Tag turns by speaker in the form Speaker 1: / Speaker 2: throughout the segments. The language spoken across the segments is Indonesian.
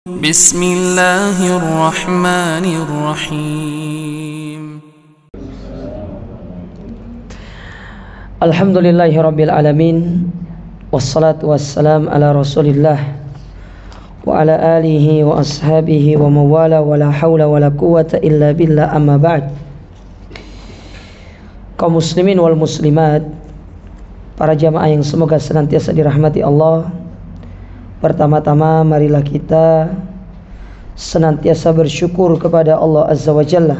Speaker 1: Bismillahirrahmanirrahim.
Speaker 2: Alhamdulillahirabbil alamin. Wassalatu wassalam ala Rasulillah wa ala alihi wa ashabihi wa mawala wa la hawla wa la quwwata illa billah, amma ba'd. Kaum muslimin wal muslimat, para jamaah yang semoga senantiasa dirahmati Allah. Pertama-tama marilah kita senantiasa bersyukur kepada Allah Azza wa Jalla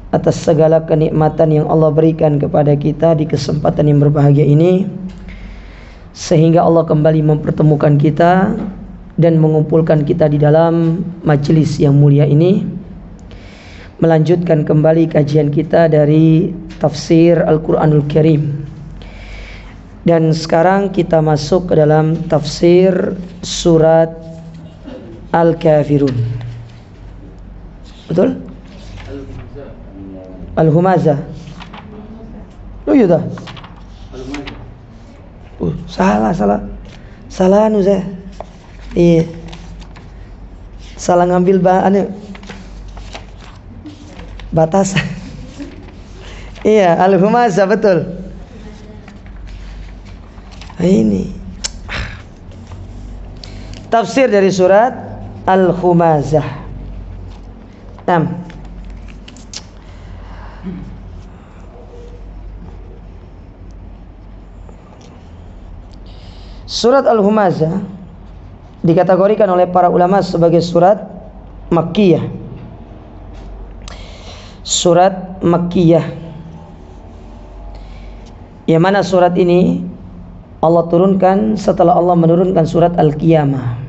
Speaker 2: atas segala kenikmatan yang Allah berikan kepada kita di kesempatan yang berbahagia ini, sehingga Allah kembali mempertemukan kita dan mengumpulkan kita di dalam majelis yang mulia ini, melanjutkan kembali kajian kita dari tafsir Al-Quranul Karim. Dan sekarang kita masuk ke dalam tafsir surat Al-Kafirun. Betul? Al-Humazah. Oh iya dah. Salah anu saya. Iya. Salah ngambil batas. Iya, Al-Humazah betul. Ini tafsir dari surat Al-Humazah. Surat Al-Humazah dikategorikan oleh para ulama sebagai surat Makkiyah. Surat Makkiyah, yang mana surat ini Allah turunkan setelah Allah menurunkan surat Al-Qiyamah.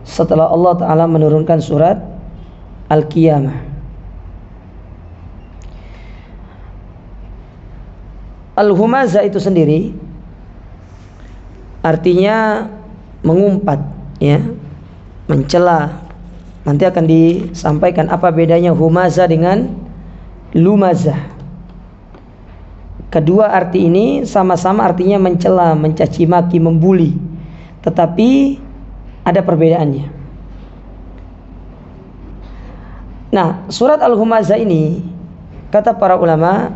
Speaker 2: Setelah Allah Ta'ala menurunkan surat Al-Qiyamah. Al-Humazah itu sendiri artinya mengumpat, ya, mencela. Nanti akan disampaikan apa bedanya Humazah dengan Lumazah. Kedua arti ini sama-sama artinya mencela, mencaci maki, membuli, tetapi ada perbedaannya. Nah, surat Al-Humazah ini, kata para ulama,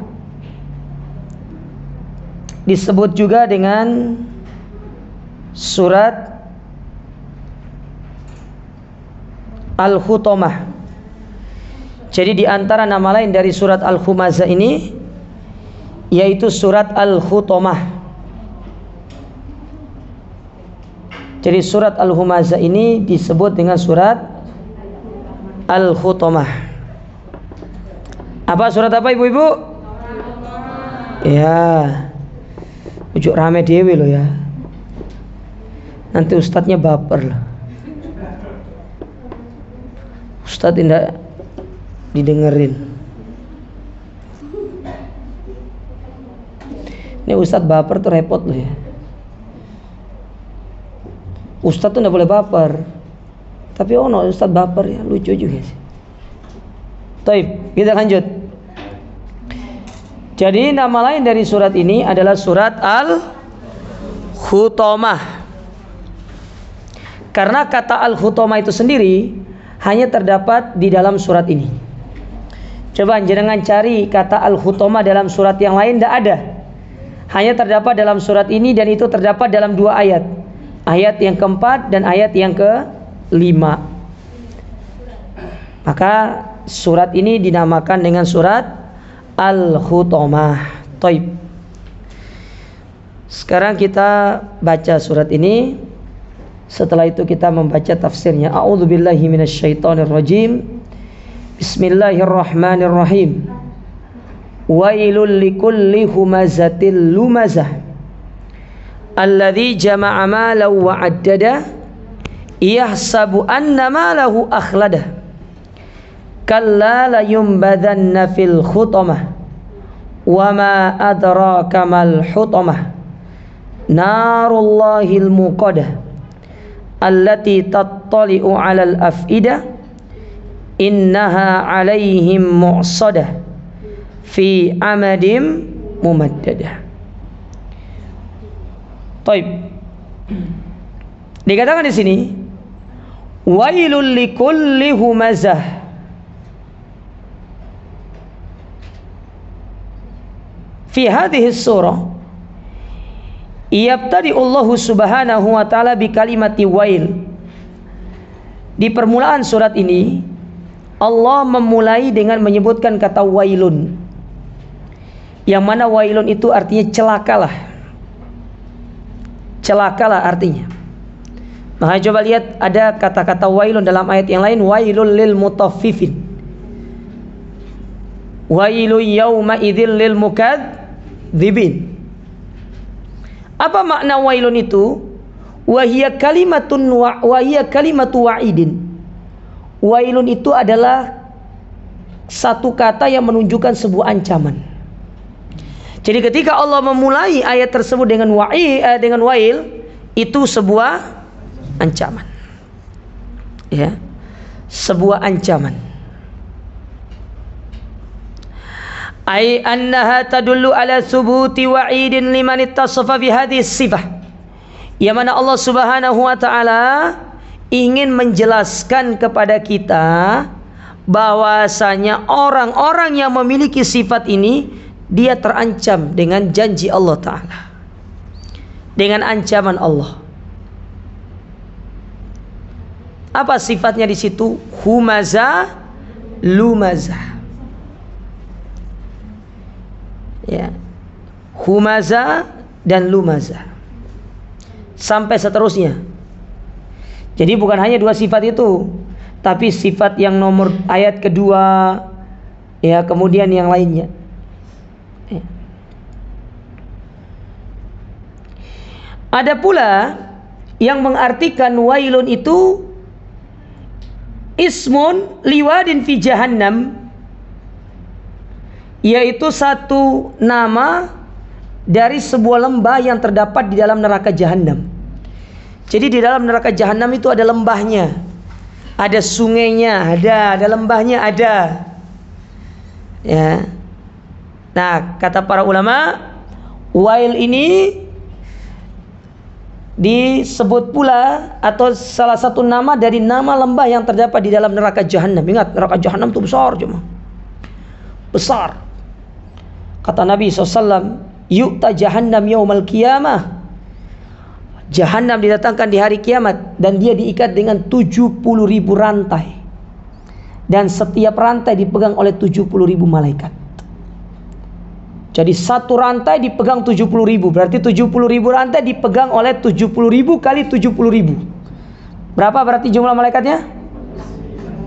Speaker 2: disebut juga dengan surat Al-Hutamah. Jadi di antara nama lain dari surat Al-Humazah ini yaitu surat Al-Hutamah. Jadi surat Al-Humazah ini disebut dengan surat Al-Hutamah. Apa surat apa ibu-ibu? Ya, ujuk rame dewi loh ya. Nanti ustadznya baper loh. Ustadz tidak didengerin. Ini ustadz baper tuh repot loh ya. Ustadz tuh gak boleh baper, tapi ustadz baper ya, lucu juga sih. Taib, kita lanjut. Jadi nama lain dari surat ini adalah surat Al-Hutamah. Karena kata Al-Hutamah itu sendiri hanya terdapat di dalam surat ini. Coba jangan cari kata Al-Hutamah dalam surat yang lain, tidak ada. Hanya terdapat dalam surat ini, dan itu terdapat dalam dua ayat. Ayat yang keempat dan ayat yang kelima. Maka surat ini dinamakan dengan surat Al-Hutamah. Taib. Sekarang kita baca surat ini. Setelah itu kita membaca tafsirnya. A'udzubillahi minasyaitonirrajim. Bismillahirrahmanirrahim. Wailul likulli humazatil lumazah alladzi jama'a malan wa 'addada yahsabu anna malahu akhlada kalla la yunbadanna fil khutamah wa ma adraka mal hutamah narullahil muqadah allati tattali'u 'alal af'idah innaha 'alaihim mu'sadah fi amadim mumaddadah. Taib. Dikatakan di sini, wailul likulli humazah. Fi hadhihi surah yabtadi Allah subhanahu wa ta'ala bi kalimati wail. Di permulaan surat ini Allah memulai dengan menyebutkan kata wailun, yang mana wailun itu artinya celakalah. Celakalah artinya. Maka coba lihat, ada kata-kata wailun dalam ayat yang lain, wailul lil mutaffifin, wailun yawma idzil lil mukadzibin. Apa makna wailun itu? Wahia kalimatun wahia kalimatu wa'idin. Wailun itu adalah satu kata yang menunjukkan sebuah ancaman. Jadi ketika Allah memulai ayat tersebut dengan wail, itu sebuah ancaman. Ya. Sebuah ancaman. Ai annaha tadullu ala subuti wa'idin liman ittasafa bi hadhihi sifah. Yang mana Allah Subhanahu wa ta'ala ingin menjelaskan kepada kita bahwasanya orang-orang yang memiliki sifat ini, dia terancam dengan janji Allah Ta'ala, dengan ancaman Allah. Apa sifatnya di situ? Humaza, lumaza. Ya. Humaza dan lumaza. Sampai seterusnya. Jadi bukan hanya dua sifat itu, tapi sifat yang nomor ayat kedua, ya, kemudian yang lainnya. Ya. Ada pula yang mengartikan wailun itu ismun liwadin fi jahannam, yaitu satu nama dari sebuah lembah yang terdapat di dalam neraka jahanam. Jadi di dalam neraka jahanam itu ada lembahnya, ada sungainya, ada lembahnya, ada. Ya. Nah, kata para ulama, wail ini disebut pula atau salah satu nama dari nama lembah yang terdapat di dalam neraka jahanam. Ingat, neraka jahanam itu besar, cuma besar. Kata Nabi SAW, yu'ta jahannam yaumal qiyamah. Jahannam didatangkan di hari kiamat dan dia diikat dengan 70.000 rantai. Dan setiap rantai dipegang oleh 70.000 malaikat. Jadi satu rantai dipegang 70.000, berarti 70.000 rantai dipegang oleh 70.000 kali 70.000. Berapa berarti jumlah malaikatnya?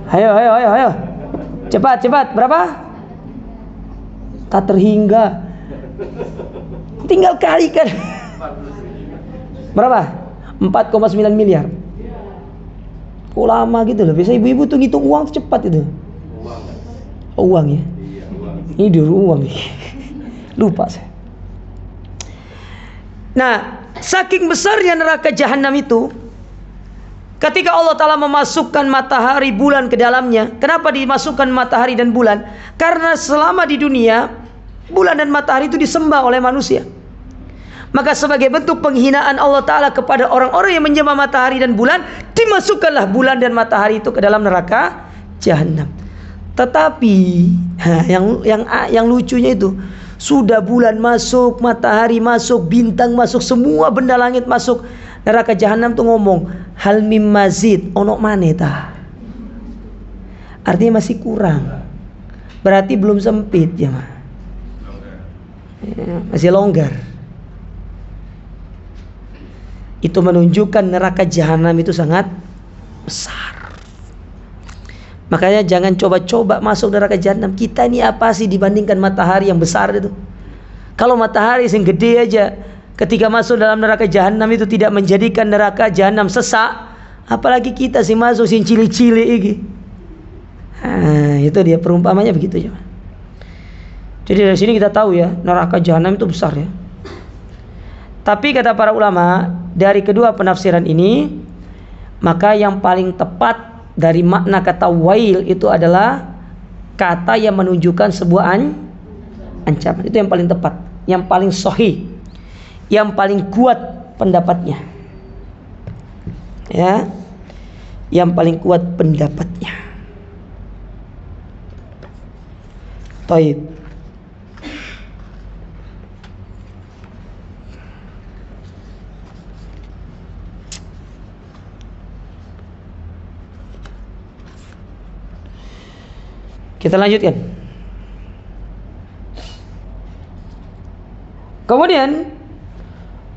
Speaker 2: Ayo. Cepat. Berapa? Tak terhingga. Tinggal kalikan. Berapa? 4,9 miliar. Kok lama gitu loh. Biasa ibu-ibu tuh ngitung uang cepat itu. Uang ya. Ini dulu uang. Lupa saya. Nah, saking besarnya neraka jahanam itu, ketika Allah Ta'ala memasukkan matahari, bulan ke dalamnya. Kenapa dimasukkan matahari dan bulan? Karena selama di dunia, bulan dan matahari itu disembah oleh manusia. Maka sebagai bentuk penghinaan Allah Ta'ala kepada orang-orang yang menyembah matahari dan bulan, dimasukkanlah bulan dan matahari itu ke dalam neraka jahanam. Tetapi yang lucunya itu, sudah bulan masuk, matahari masuk, bintang masuk, semua benda langit masuk, neraka jahanam tuh ngomong, hal mim mazid, ono maneta. Artinya masih kurang. Berarti belum sempit ya, masih longgar. Itu menunjukkan neraka jahanam itu sangat besar. Makanya jangan coba-coba masuk neraka jahanam. Kita ini apa sih dibandingkan matahari yang besar itu? Kalau matahari yang gede aja, ketika masuk dalam neraka jahanam itu tidak menjadikan neraka jahanam sesak, apalagi kita sih masuk sing cili-cili iki. Itu dia perumpamannya begitu ya. Jadi dari sini kita tahu ya, neraka jahanam itu besar ya. Tapi kata para ulama, dari kedua penafsiran ini, maka yang paling tepat dari makna kata wail itu adalah kata yang menunjukkan sebuah ancaman. Itu yang paling tepat, yang paling sahih, yang paling kuat pendapatnya. Ya, yang paling kuat pendapatnya. Taib. Kita lanjutkan. Kemudian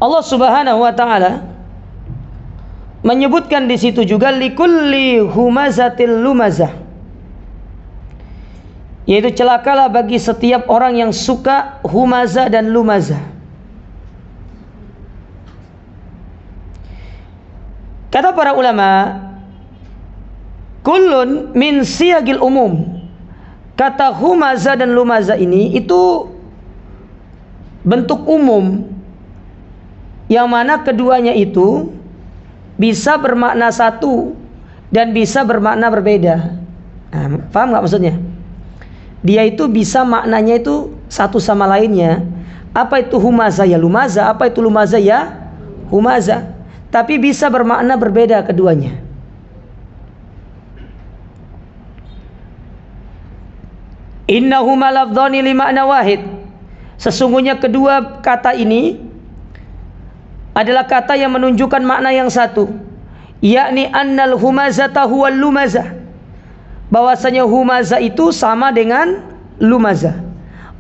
Speaker 2: Allah Subhanahu wa taala menyebutkan di situ juga likulli humazatil lumazah, yaitu celakalah bagi setiap orang yang suka humazah dan lumazah. Kata para ulama, kullun min siyagil umum. Kata humazah dan lumazah ini itu bentuk umum, yang mana keduanya itu bisa bermakna satu dan bisa bermakna berbeda. Nah, paham nggak maksudnya? Dia itu bisa maknanya itu satu sama lainnya. Apa itu humazah ya lumazah, apa itu lumazah ya humazah. Tapi bisa bermakna berbeda keduanya. Innahuma lafdhani li ma'na wahid. Sesungguhnya kedua kata ini adalah kata yang menunjukkan makna yang satu, yakni annal humazata huwal lumazah. Bahwasanya humazah itu sama dengan lumazah.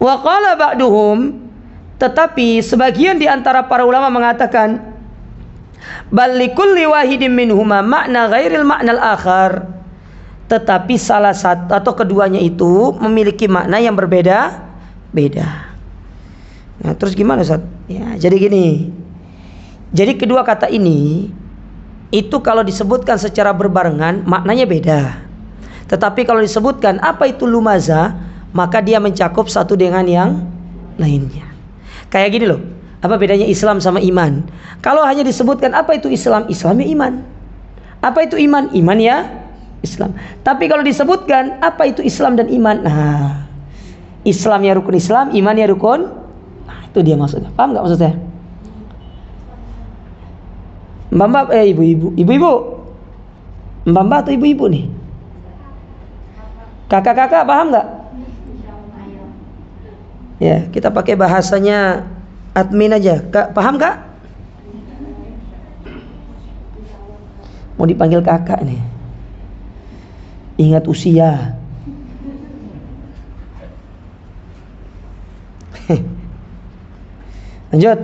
Speaker 2: Wa qala ba'duhum, tetapi sebagian di antara para ulama mengatakan bal likulli wahidin minhuma makna ghairil maknal akhar. Tetapi salah satu atau keduanya itu memiliki makna yang berbeda-beda. Nah, terus gimana Ustaz? Ya, jadi gini. Jadi kedua kata ini itu kalau disebutkan secara berbarengan maknanya beda. Tetapi kalau disebutkan apa itu lumazah, maka dia mencakup satu dengan yang lainnya. Kayak gini loh. Apa bedanya Islam sama iman? Kalau hanya disebutkan apa itu Islam, Islam ya iman. Apa itu iman? Iman ya Islam. Tapi kalau disebutkan apa itu Islam dan iman, nah, Islam ya rukun Islam, iman ya rukun. Nah, itu dia maksudnya. Paham nggak maksudnya? Mbak, ibu-ibu, mbak atau ibu-ibu nih? Kakak-kakak paham nggak? Ya, kita pakai bahasanya admin aja. Kak, paham Kak? Mau dipanggil kakak nih. Ingat usia. Lanjut.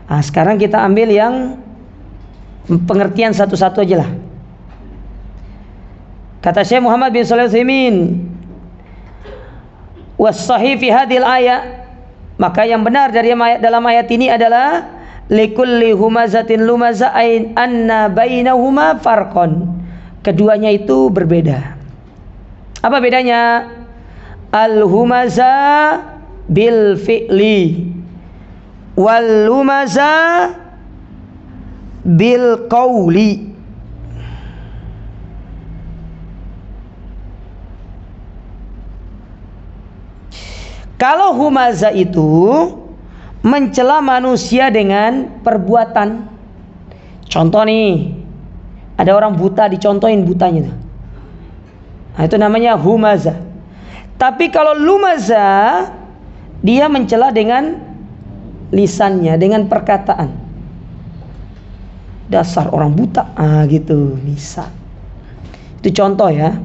Speaker 2: Nah, sekarang kita ambil yang pengertian satu-satu aja lah. Kata Syekh Muhammad bin Shalih Al-Utsaimin, was-sahih fi hadhil ayat, maka yang benar dari dalam ayat ini adalah likulli humazatin lumazah ain anna bainahuma farqon. Keduanya itu berbeda. Apa bedanya? Al-humazah bil fi'li wal lumazah bil qawli. Kalau humazah itu mencela manusia dengan perbuatan. Contoh nih, ada orang buta dicontohin butanya. Nah, itu namanya humazah. Tapi kalau lumazah, dia mencela dengan lisannya, dengan perkataan. Dasar orang buta, gitu bisa. Itu contoh ya.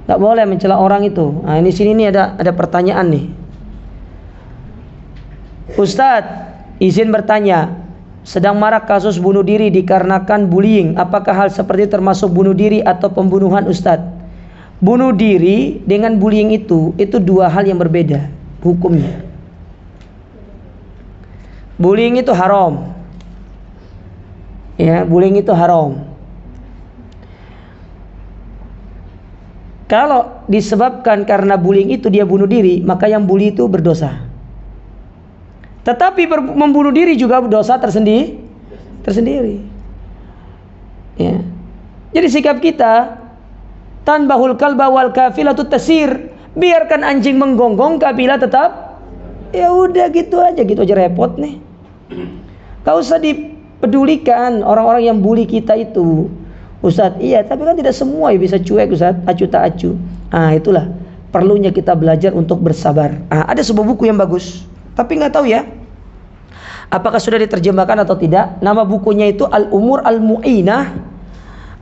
Speaker 2: Tak boleh mencela orang itu. Nah, ini sini nih ada pertanyaan nih. Ustadz, izin bertanya. Sedang marak kasus bunuh diri dikarenakan bullying. Apakah hal seperti termasuk bunuh diri atau pembunuhan Ustadz? Bunuh diri dengan bullying itu dua hal yang berbeda hukumnya. Bullying itu haram. Ya, bullying itu haram. Kalau disebabkan karena bullying itu dia bunuh diri, maka yang bully itu berdosa. Tetapi membunuh diri juga berdosa tersendiri. Ya. Jadi sikap kita, tanbahul kalba wal kafilatu tasir, biarkan anjing menggonggong, kafilah tetap Ya udah gitu aja repot nih. Gak usah dipedulikan orang-orang yang bully kita itu. Ustadz, iya, tapi kan tidak semua ya bisa cuek Ustadz, acu tak acu. Itulah perlunya kita belajar untuk bersabar. Ada sebuah buku yang bagus, tapi nggak tahu ya apakah sudah diterjemahkan atau tidak. Nama bukunya itu Al-Umur Al-Mu'inah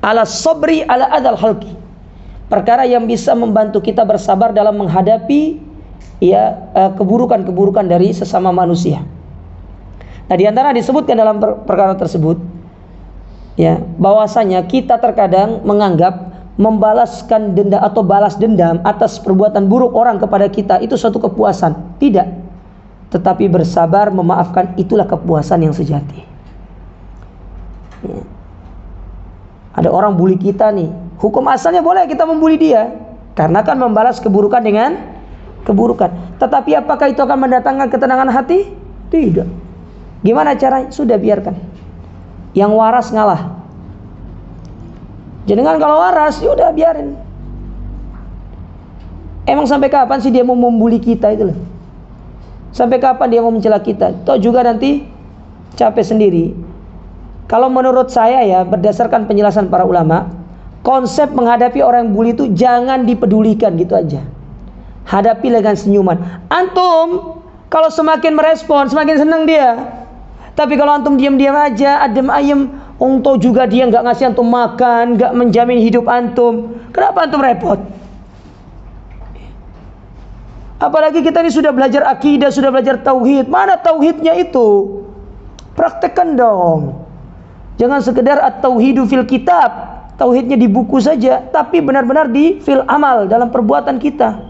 Speaker 2: Ala Sabri Ala Adal Halki. Perkara yang bisa membantu kita bersabar dalam menghadapi keburukan-keburukan dari sesama manusia. Nah, di antara disebutkan dalam perkara tersebut ya, bahwasanya kita terkadang menganggap membalaskan dendam atau balas dendam atas perbuatan buruk orang kepada kita itu suatu kepuasan. Tidak. Tetapi bersabar memaafkan itulah kepuasan yang sejati. Ya. Ada orang bully kita nih, hukum asalnya boleh kita membuli dia, karena kan membalas keburukan dengan keburukan. Tetapi apakah itu akan mendatangkan ketenangan hati? Tidak. Gimana caranya? Sudah biarkan. Yang waras ngalah. Jangan kalau waras, yaudah biarin. Emang sampai kapan sih dia mau membuli kita itu loh? Sampai kapan dia mau mencela kita? Toh juga nanti capek sendiri. Kalau menurut saya ya, berdasarkan penjelasan para ulama, konsep menghadapi orang yang bully itu jangan dipedulikan gitu aja. Hadapi dengan senyuman. Antum kalau semakin merespon, semakin senang dia. Tapi kalau antum diam-diam aja, adem ayem, toh juga dia nggak ngasih antum makan, nggak menjamin hidup antum. Kenapa antum repot? Apalagi kita ini sudah belajar akidah, sudah belajar tauhid. Mana tauhidnya itu? Praktekkan dong. Jangan sekedar at-tauhidu fil kitab, tauhidnya di buku saja, tapi benar-benar di fil amal, dalam perbuatan kita.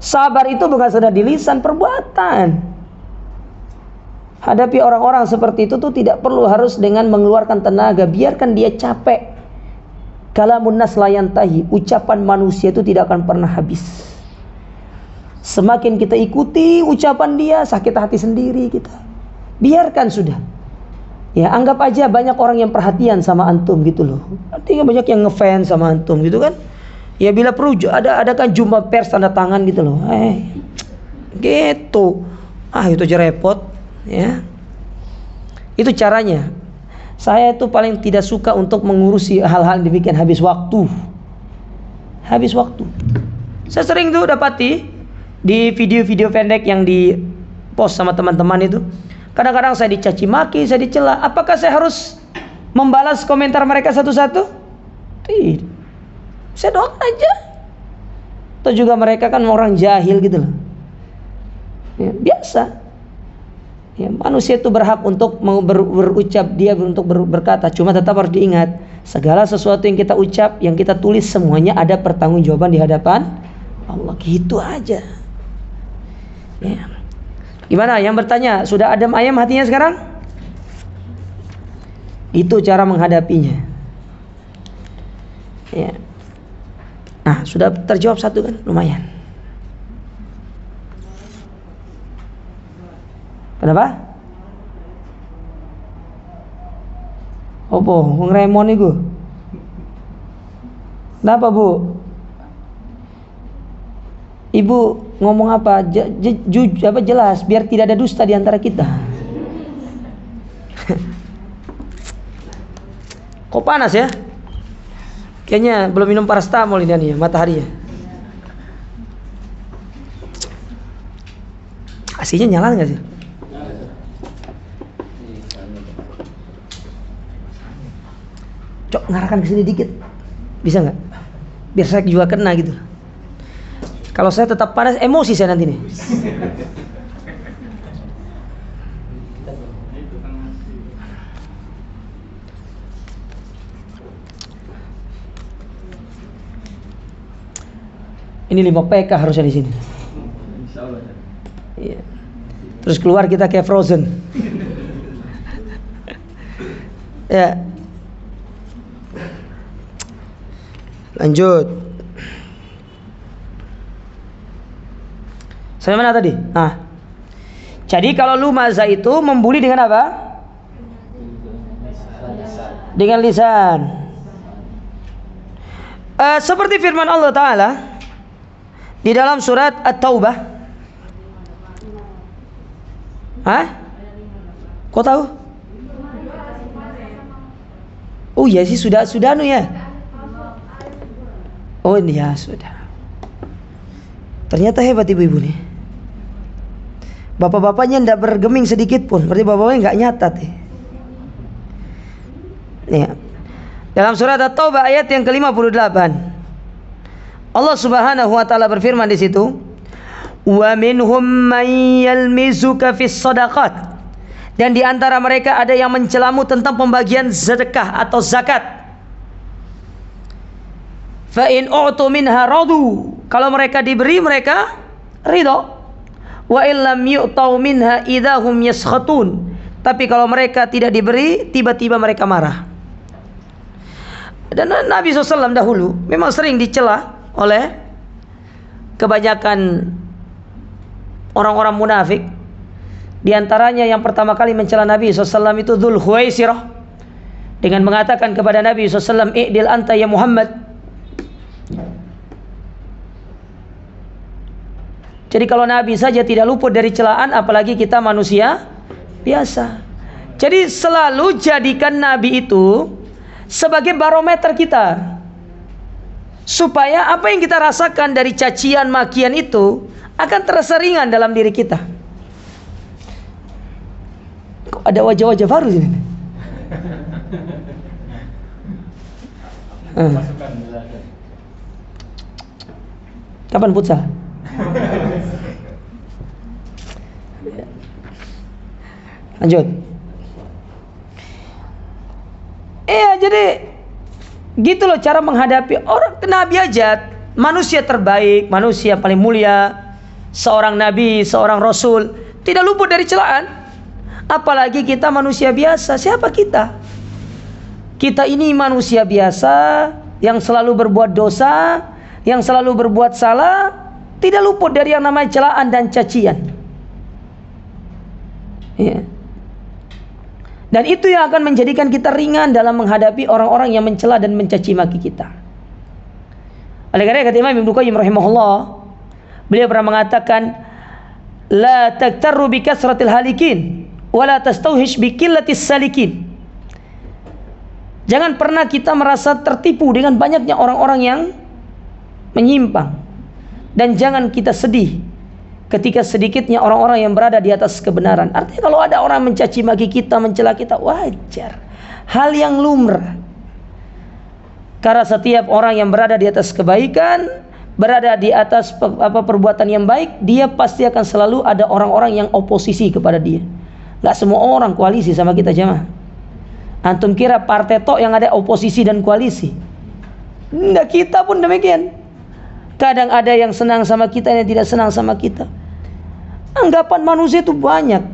Speaker 2: Sabar itu bukan sekedar di lisan, perbuatan. Hadapi orang-orang seperti itu tuh tidak perlu harus dengan mengeluarkan tenaga, biarkan dia capek. Kalamun nas la yantahi, ucapan manusia itu tidak akan pernah habis. Semakin kita ikuti ucapan dia, sakit hati sendiri kita. Biarkan sudah. Ya, anggap aja banyak orang yang perhatian sama antum gitu loh. Artinya banyak yang ngefans sama antum gitu kan. Ya bila perlu adakan jumpa pers tanda tangan gitu loh. Gitu. Itu aja repot. Ya, itu caranya. Saya itu paling tidak suka untuk mengurusi hal-hal yang demikian, habis waktu. Saya sering tuh dapati di video-video pendek yang di post sama teman-teman itu. Kadang-kadang saya dicaci maki, saya dicela. Apakah saya harus membalas komentar mereka satu-satu? Tidak. Saya doakan aja. Atau juga mereka kan orang jahil gitu loh. Ya, biasa. Ya, manusia itu berhak untuk berucap, dia untuk berkata. Cuma tetap harus diingat, segala sesuatu yang kita ucap, yang kita tulis, semuanya ada pertanggungjawaban di hadapan Allah. Gitu aja. Ya. Gimana? Yang bertanya, sudah adem ayem hatinya sekarang? Itu cara menghadapinya. Ya. Nah, sudah terjawab satu kan? Lumayan. Kenapa? Apa? Ngremon iku. Kenapa, Bu? Ibu ngomong apa? Jelas biar tidak ada dusta di antara kita. Kok panas ya? Kayaknya belum minum paracetamol ini ya, matahari ya. Aslinya nyala nggak sih? Cok, ngarahkan ke sini dikit, bisa nggak? Biar saya juga kena gitu. Kalau saya tetap panas, emosi saya nanti nih. Ini 5 PK harusnya di sini. Iya. Terus keluar kita kayak Frozen. Ya. Lanjut. Sampai mana tadi? Jadi kalau lumaza itu membuli dengan apa? Dengan lisan. Seperti firman Allah Ta'ala di dalam surat At-Taubah Hah? Kau tahu? Oh iya sih, sudah anu ya. Oh iya sudah. Ternyata hebat ibu-ibu nih. Bapak-bapaknya tidak bergeming sedikit pun. Berarti bapak-bapaknya nggak nyatat ya. Ya. Dalam surat At-Taubah ayat yang ke-58, Allah Subhanahu wa taala berfirman di situ, "Wa minhum man yalmizuka fis shadaqat." Dan di antara mereka ada yang mencelamu tentang pembagian sedekah atau zakat. Fa in u'tu minha radu. Kalau mereka diberi, mereka ridha. Wa illam yu'tau minha idahum yaskhatun. Tapi kalau mereka tidak diberi, tiba-tiba mereka marah. Dan Nabi SAW dahulu memang sering dicela oleh kebanyakan orang-orang munafik. Di antaranya yang pertama kali mencela Nabi SAW itu Dzul Khuwaisirah, dengan mengatakan kepada Nabi SAW, "I'dil anta ya Muhammad." Jadi kalau Nabi saja tidak luput dari celaan, apalagi kita manusia biasa. Jadi selalu jadikan Nabi itu sebagai barometer kita, supaya apa yang kita rasakan dari cacian makian itu akan terasa ringan dalam diri kita. Kok ada wajah-wajah baru sini? Kapan futsal? Lanjut. Jadi gitu loh cara menghadapi orang. Nabi aja manusia terbaik, manusia paling mulia, seorang nabi, seorang rasul, tidak luput dari celaan. Apalagi kita manusia biasa. Siapa kita? Kita ini manusia biasa yang selalu berbuat dosa, yang selalu berbuat salah, tidak luput dari yang namanya celaan dan cacian. Ya. Dan itu yang akan menjadikan kita ringan dalam menghadapi orang-orang yang mencela dan mencaci maki kita. Oleh karena kata Imam Ibnu Qayyim rahimahullah, beliau pernah mengatakan, "La taktarru bi kasratil halikin wa la tastauhish bi qillatis salikin." Jangan pernah kita merasa tertipu dengan banyaknya orang-orang yang menyimpang, dan jangan kita sedih ketika sedikitnya orang-orang yang berada di atas kebenaran. Artinya kalau ada orang mencaci maki kita, mencela kita, wajar, hal yang lumrah. Karena setiap orang yang berada di atas kebaikan, berada di atas perbuatan yang baik, dia pasti akan selalu ada orang-orang yang oposisi kepada dia. Gak semua orang koalisi sama kita jemaah. Antum kira partai tok yang ada oposisi dan koalisi? Nggak, kita pun demikian. Kadang ada yang senang sama kita, yang tidak senang sama kita. Anggapan manusia itu banyak.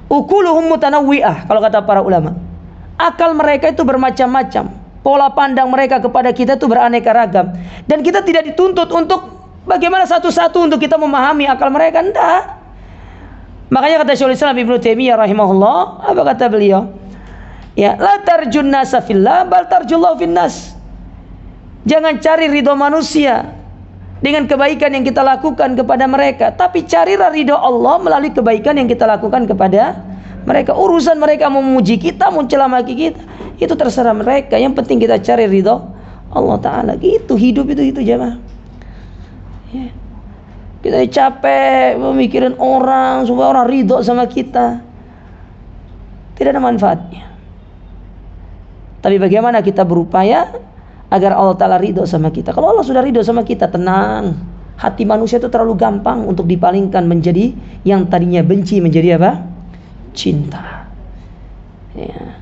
Speaker 2: Ukuluhum mutanawwi'ah, kalau kata para ulama. Akal mereka itu bermacam-macam. Pola pandang mereka kepada kita itu beraneka ragam. Dan kita tidak dituntut untuk bagaimana satu-satu untuk kita memahami akal mereka. Enggak. Makanya kata Syaikhul Islam Ibnu Taimiyah rahimahullah, apa kata beliau? Ya, la tarjun nasa fillah bal tarjullahu finnas. Jangan cari ridho manusia dengan kebaikan yang kita lakukan kepada mereka, tapi carilah ridho Allah melalui kebaikan yang kita lakukan kepada mereka. Urusan mereka mau memuji kita, mau mencela maki kita, itu terserah mereka. Yang penting kita cari ridho Allah Ta'ala. Gitu hidup itu jemaah. Ya. Kita capek memikirin orang supaya orang ridho sama kita, tidak ada manfaatnya. Tapi bagaimana kita berupaya agar Allah Ta'ala ridho sama kita. Kalau Allah sudah ridho sama kita, tenang. Hati manusia itu terlalu gampang untuk dipalingkan menjadi yang tadinya benci menjadi apa? Cinta. Ya.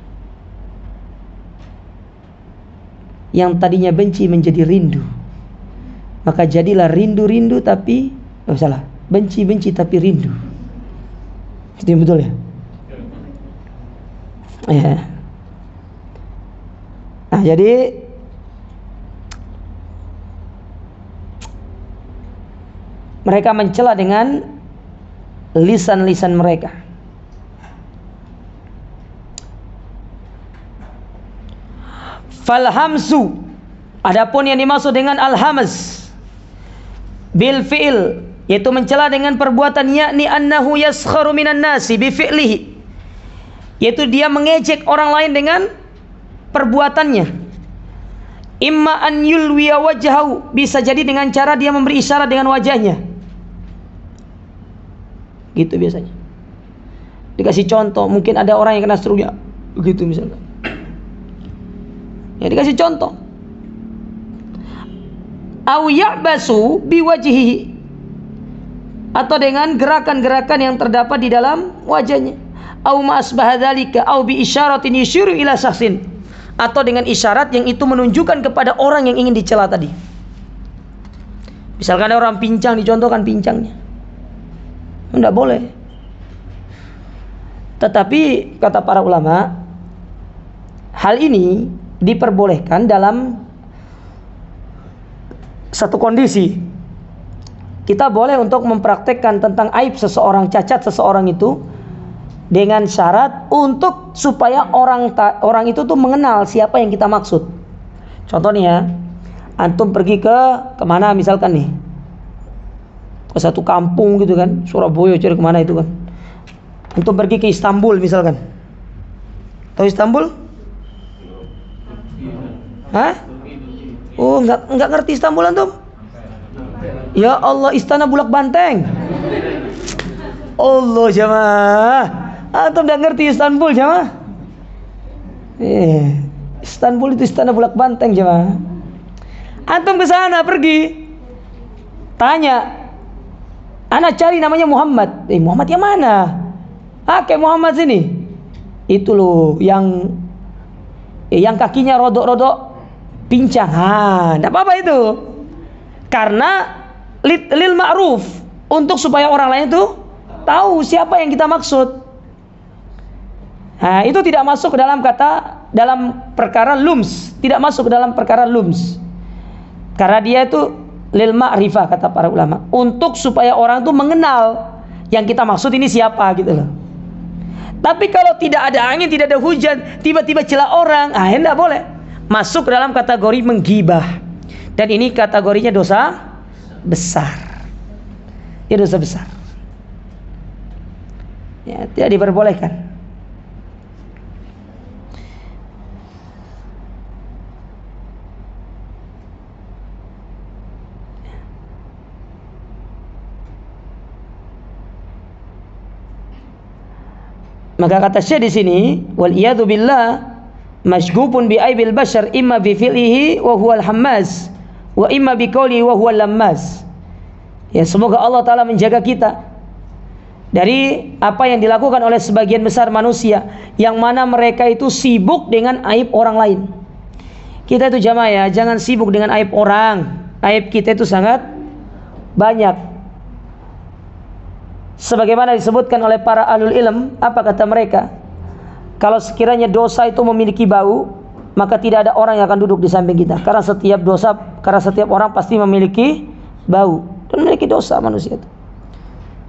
Speaker 2: Yang tadinya benci menjadi rindu. Maka jadilah rindu-rindu tapi salah, benci-benci tapi rindu. Itu yang betul ya? Ya. Nah, jadi mereka mencela dengan lisan-lisan mereka. Falhamsu, adapun yang dimaksud dengan al-hamz bil fi'il yaitu mencela dengan perbuatan, yakni annahu yaskharu minan nasi bi fi'lihi, yaitu dia mengejek orang lain dengan perbuatannya. Imma an yulwiya wajhahu, bisa jadi dengan cara dia memberi isyarat dengan wajahnya. Gitu biasanya. Dikasih contoh, mungkin ada orang yang kena stroke begitu misalnya. Ya dikasih contoh. Au ya'basu biwajhihi, atau dengan gerakan-gerakan yang terdapat di dalam wajahnya. Au ma asbaha dzalika au bi isyaratin yushiru ila syakhsin, atau dengan isyarat yang itu menunjukkan kepada orang yang ingin dicela tadi. Misalkan ada orang pincang, dicontohkan pincangnya. Tidak boleh. Tetapi kata para ulama, hal ini diperbolehkan dalam satu kondisi. Kita boleh untuk mempraktekkan tentang aib seseorang, cacat seseorang itu, dengan syarat untuk supaya orang itu tuh mengenal siapa yang kita maksud. Contohnya ya, antum pergi ke kemana misalkan nih, ke satu kampung gitu kan, Surabaya cari kemana itu kan, antum pergi ke Istanbul misalkan. Tahu Istanbul? Hah? Oh, nggak ngerti Istanbul antum? Ya Allah, istana Bulak Banteng. Allah jamaah, antum udah ngerti Istanbul jamaah? Istanbul itu istana Bulak Banteng jamaah. Antum ke sana pergi, tanya, anak cari namanya Muhammad. Muhammad yang mana? Kayak Muhammad sini. Itu loh yang kakinya rodok-rodok pincang. Enggak apa-apa itu. Karena lil ma'ruf, untuk supaya orang lain itu tahu siapa yang kita maksud. Nah, itu tidak masuk ke dalam perkara lums, tidak masuk ke dalam perkara lums. Karena dia itu lil ma'rifah kata para ulama, untuk supaya orang itu mengenal yang kita maksud ini siapa gitu loh. Tapi kalau tidak ada angin, tidak ada hujan, tiba-tiba celah orang, tidak boleh. Masuk ke dalam kategori menggibah. Dan ini kategorinya dosa besar. Ini dosa besar. Ya, tidak diperbolehkan. Maka kata Syekh di sini, wal iyadu billah, masygubun bi aibil bashar imma bi fi'lihi wa huwal hammaz wa imma bi qawli wa huwal lammaz. Ya, semoga Allah Ta'ala menjaga kita dari apa yang dilakukan oleh sebagian besar manusia, yang mana mereka itu sibuk dengan aib orang lain. Kita itu jamaah ya, jangan sibuk dengan aib orang. Aib kita itu sangat banyak. Sebagaimana disebutkan oleh para ahlul ilm, apa kata mereka? Kalau sekiranya dosa itu memiliki bau, maka tidak ada orang yang akan duduk di samping kita. Karena setiap orang pasti memiliki bau dan memiliki dosa manusia itu.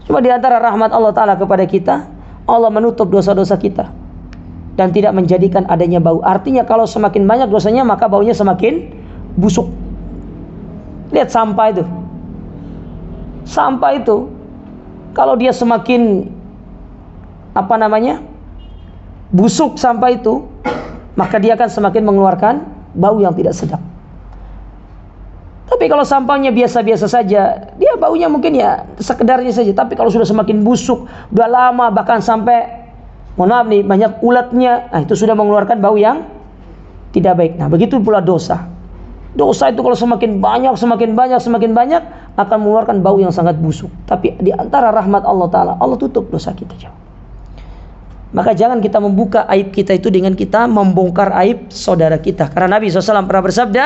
Speaker 2: Cuma di antara rahmat Allah Ta'ala kepada kita, Allah menutup dosa-dosa kita dan tidak menjadikan adanya bau. Artinya kalau semakin banyak dosanya, maka baunya semakin busuk. Lihat sampah itu. Sampah itu, kalau dia semakin busuk sampah itu, maka dia akan semakin mengeluarkan bau yang tidak sedap. Tapi kalau sampahnya biasa-biasa saja, dia baunya mungkin ya sekedarnya saja. Tapi kalau sudah semakin busuk, udah lama, bahkan sampai, mohon maaf nih, banyak ulatnya, itu sudah mengeluarkan bau yang tidak baik. Nah, begitu pula dosa. Dosa itu kalau semakin banyak akan mengeluarkan bau yang sangat busuk. Tapi di antara rahmat Allah Ta'ala, Allah tutup dosa kita jauh. Maka jangan kita membuka aib kita itu dengan kita membongkar aib saudara kita. Karena Nabi SAW pernah bersabda,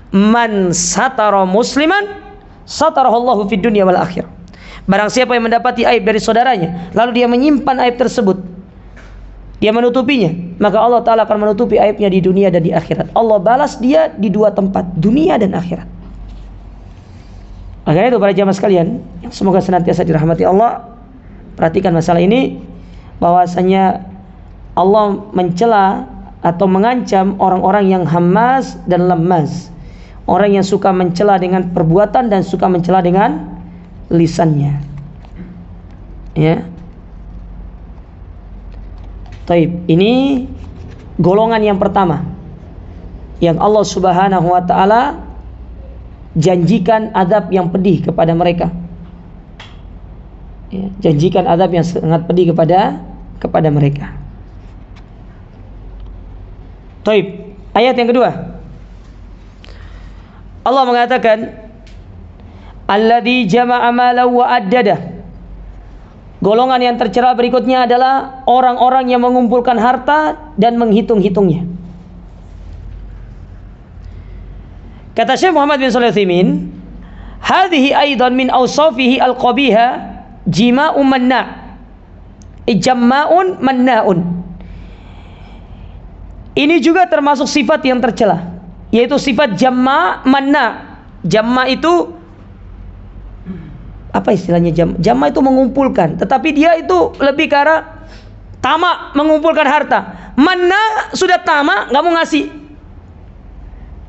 Speaker 2: man satara musliman satarahullahu fid dunya wal akhirah. Barang siapa yang mendapati aib dari saudaranya, lalu dia menyimpan aib tersebut, dia menutupinya, maka Allah Ta'ala akan menutupi aibnya di dunia dan di akhirat. Allah balas dia di dua tempat, dunia dan akhirat. Makanya itu para jamaah sekalian, yang semoga senantiasa dirahmati Allah, perhatikan masalah ini, bahwasanya Allah mencela atau mengancam orang-orang yang hamas dan lemas, orang yang suka mencela dengan perbuatan dan suka mencela dengan lisannya. Ya. Taib, ini golongan yang pertama yang Allah Subhanahu wa taala janjikan azab yang pedih kepada mereka. Ya, janjikan azab yang sangat pedih kepada mereka. Taib, ayat yang kedua. Allah mengatakan, alladzi jama'a malan wa addada. Golongan yang tercela berikutnya adalah orang-orang yang mengumpulkan harta dan menghitung-hitungnya. Kata Syekh Muhammad bin Shalih Al-Utsaimin, hadhihi aidan min awsafihi al-qabiha jima'un manna'. Jamma'un manna'un. Ini juga termasuk sifat yang tercela, yaitu sifat jamma' manna'. Jamma' itu apa istilahnya? Jamma' itu mengumpulkan, tetapi dia itu lebih ke arah tamak, mengumpulkan harta. Manna' sudah tamak, nggak mau ngasih.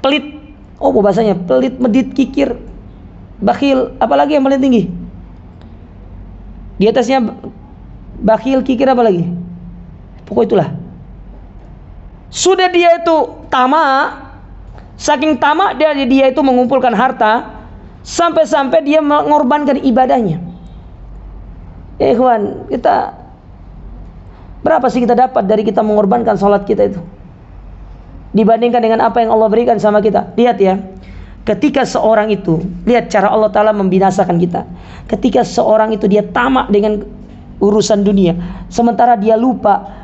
Speaker 2: Pelit. Oh, bahasanya pelit, medit, kikir, bakhil, apalagi yang paling tinggi? Di atasnya bakhil, kikir, apa lagi? Pokok itulah. Sudah dia itu tamak, saking tamak dia itu mengumpulkan harta, sampai-sampai dia mengorbankan ibadahnya. Ya ikhwan, kita berapa sih kita dapat dari kita mengorbankan sholat kita itu dibandingkan dengan apa yang Allah berikan sama kita? Lihat ya, ketika seorang itu, lihat cara Allah Ta'ala membinasakan kita. Ketika seorang itu dia tamak dengan urusan dunia, sementara dia lupa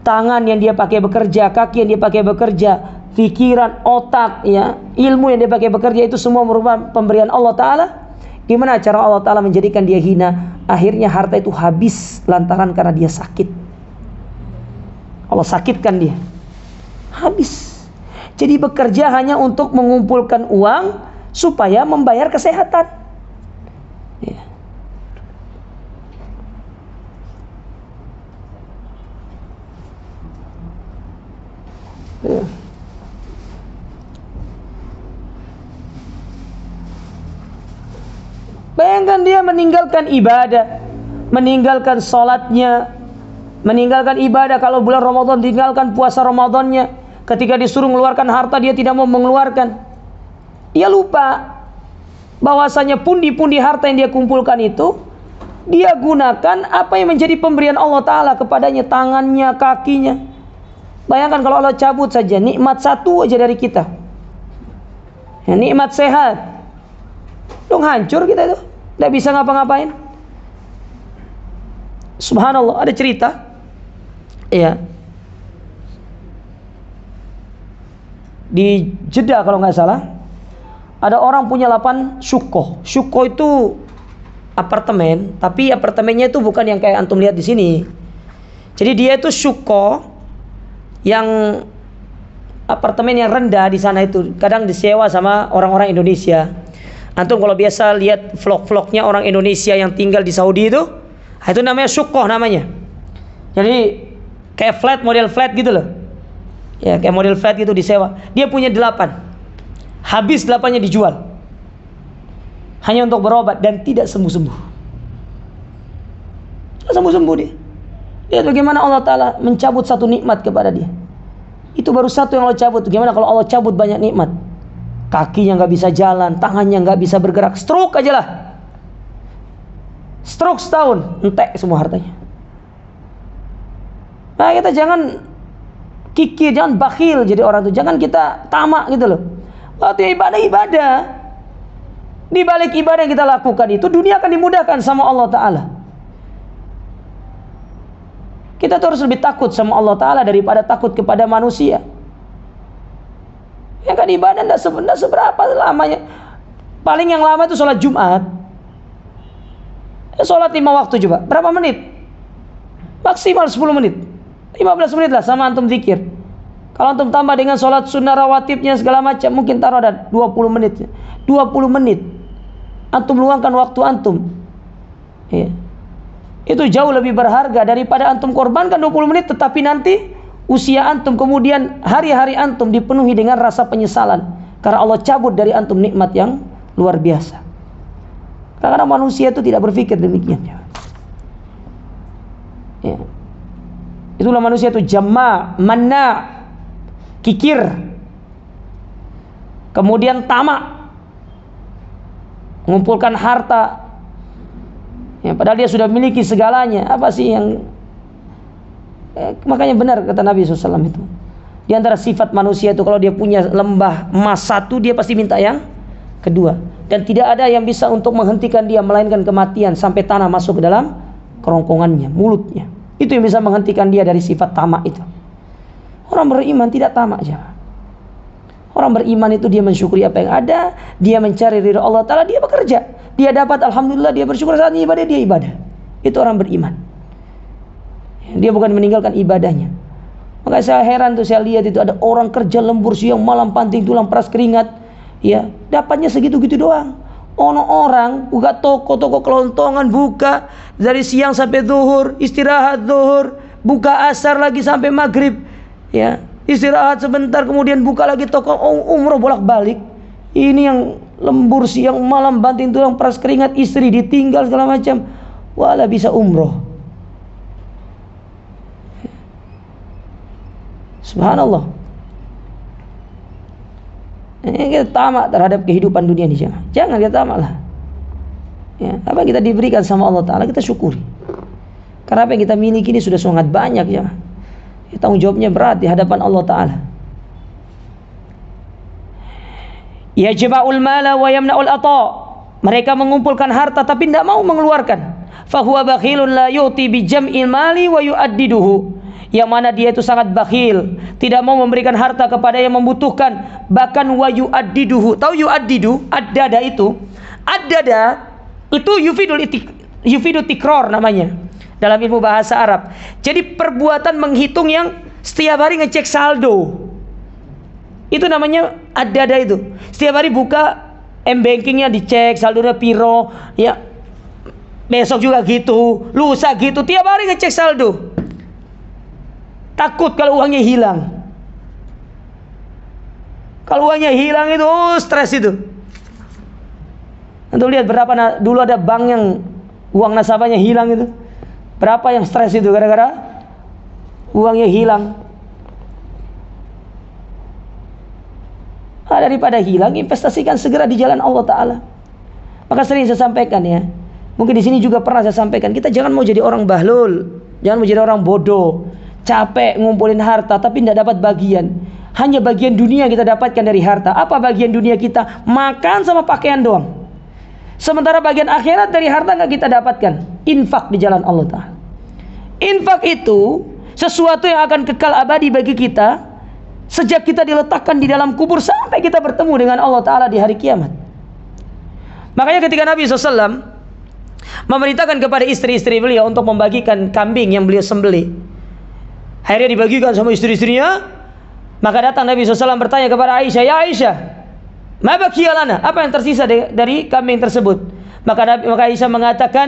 Speaker 2: tangan yang dia pakai bekerja, kaki yang dia pakai bekerja, pikiran, otak, ya, ilmu yang dia pakai bekerja, itu semua merupakan pemberian Allah Ta'ala. Gimana cara Allah Ta'ala menjadikan dia hina? Akhirnya harta itu habis lantaran karena dia sakit. Allah sakitkan dia, habis. Jadi bekerja hanya untuk mengumpulkan uang supaya membayar kesehatan, ya. Ya. Bayangkan dia meninggalkan ibadah, meninggalkan sholatnya, meninggalkan ibadah. Kalau bulan Ramadan, tinggalkan puasa Ramadannya. Ketika disuruh mengeluarkan harta, dia tidak mau mengeluarkan. Dia lupa bahwasanya pundi-pundi harta yang dia kumpulkan itu, dia gunakan apa yang menjadi pemberian Allah Ta'ala kepadanya, tangannya, kakinya. Bayangkan kalau Allah cabut saja nikmat satu aja dari kita, ya, nikmat sehat, dong hancur kita itu, tidak bisa ngapa-ngapain. Subhanallah, ada cerita, ya, di Jeddah kalau nggak salah, ada orang punya 8 syukoh. Syukoh itu apartemen, tapi apartemennya itu bukan yang kayak antum lihat di sini. Jadi dia itu syukoh yang apartemen yang rendah di sana, itu kadang disewa sama orang-orang Indonesia. Antum kalau biasa lihat vlog-vlognya orang Indonesia yang tinggal di Saudi itu namanya syukoh namanya. Jadi kayak flat, model flat gitu loh. Ya, kayak model flat gitu disewa. Dia punya 8. Habis 8-nya dijual. Hanya untuk berobat dan tidak sembuh-sembuh. Tidak sembuh-sembuh dia. Lihat bagaimana Allah Ta'ala mencabut satu nikmat kepada dia. Itu baru satu yang Allah cabut. Gimana kalau Allah cabut banyak nikmat? Kakinya nggak bisa jalan, tangannya nggak bisa bergerak, stroke aja lah. Stroke setahun, entek semua hartanya. Nah, kita jangan kikir, jangan bakhil jadi orang itu. Jangan kita tamak gitu loh. Waktu ibadah, di balik ibadah yang kita lakukan itu, dunia akan dimudahkan sama Allah Ta'ala. Kita tuh harus lebih takut sama Allah Ta'ala daripada takut kepada manusia. Ya kan, ibadah tidak seberapa lamanya. Paling yang lama itu sholat Jumat. Sholat 5 waktu coba, berapa menit? Maksimal 10 menit, 15 menit lah sama antum zikir. Kalau antum tambah dengan sholat sunnah rawatibnya segala macam, mungkin taruh ada 20 menit. 20 menit antum luangkan waktu antum, ya. Itu jauh lebih berharga daripada antum korbankan 20 menit tetapi nanti usia antum, kemudian hari-hari antum dipenuhi dengan rasa penyesalan karena Allah cabut dari antum nikmat yang luar biasa. Kadang-kadang manusia itu tidak berpikir demikian. Ya. Itulah manusia itu jama, manna, kikir, kemudian tamak, mengumpulkan harta. Ya, padahal dia sudah memiliki segalanya. Apa sih yang makanya benar kata Nabi SAW itu. Di antara sifat manusia itu kalau dia punya lembah emas satu, dia pasti minta yang kedua. Dan tidak ada yang bisa untuk menghentikan dia melainkan kematian sampai tanah masuk ke dalam kerongkongannya, mulutnya. Itu yang bisa menghentikan dia dari sifat tamak itu. Orang beriman tidak tamak saja. Orang beriman itu dia mensyukuri apa yang ada, dia mencari ridha Allah Ta'ala, dia bekerja. Dia dapat alhamdulillah, dia bersyukur, saat ibadah dia ibadah. Itu orang beriman. Dia bukan meninggalkan ibadahnya. Maka saya heran tuh, saya lihat itu ada orang kerja lembur siang malam, panting tulang peras keringat, ya dapatnya segitu-gitu doang. Orang buka toko kelontongan, buka dari siang sampai zuhur, istirahat zuhur, buka asar lagi sampai maghrib, ya istirahat sebentar, kemudian buka lagi toko, umroh bolak-balik. Ini yang lembur siang malam, banting tulang peras keringat, istri ditinggal segala macam, wala bisa umroh. Subhanallah. Kita tamak terhadap kehidupan dunia ini. Jangan kita tamak lah. Ya, apa yang kita diberikan sama Allah Ta'ala kita syukuri. Karena apa yang kita miliki ini sudah sangat banyak ya. Tanggung jawabnya berat di hadapan Allah Ta'ala. Yajma'ul mala wa yamna'ul ata. Mereka mengumpulkan harta tapi tidak mau mengeluarkan. Fahuwa bakhilun la yu'ti bi jam'il mali wa yu'addiduhu. Yang mana dia itu sangat bakhil, tidak mau memberikan harta kepada yang membutuhkan, bahkan wa yu'addiduhu. Tahu yu'addidu? Ad-dada itu. Ad-dada itu yufidu tikror namanya dalam ilmu bahasa Arab. Jadi perbuatan menghitung yang setiap hari ngecek saldo. Itu namanya ad-dada itu. Setiap hari buka m-bankingnya dicek saldonya piro, ya. Besok juga gitu, lusa gitu, tiap hari ngecek saldo. Takut kalau uangnya hilang. Kalau uangnya hilang itu stres itu. Untuk lihat berapa dulu ada bank yang uang nasabahnya hilang itu. Berapa yang stres itu gara-gara uangnya hilang. Daripada hilang, investasikan segera di jalan Allah Ta'ala. Maka sering saya sampaikan ya. Mungkin di sini juga pernah saya sampaikan, kita jangan mau jadi orang bahlul, jangan mau jadi orang bodoh. Capek ngumpulin harta tapi tidak dapat bagian. Hanya bagian dunia kita dapatkan dari harta. Apa bagian dunia kita? Makan sama pakaian doang. Sementara bagian akhirat dari harta nggak kita dapatkan. Infak di jalan Allah Ta'ala. Infak itu sesuatu yang akan kekal abadi bagi kita sejak kita diletakkan di dalam kubur sampai kita bertemu dengan Allah Ta'ala di hari kiamat. Makanya ketika Nabi SAW memerintahkan kepada istri-istri beliau untuk membagikan kambing yang beliau sembelih, akhirnya dibagikan sama istri-istrinya. Maka datang Nabi SAW bertanya kepada Aisyah, ya Aisyah, ma baqiya lana, apa yang tersisa dari kambing tersebut? Maka Aisyah mengatakan,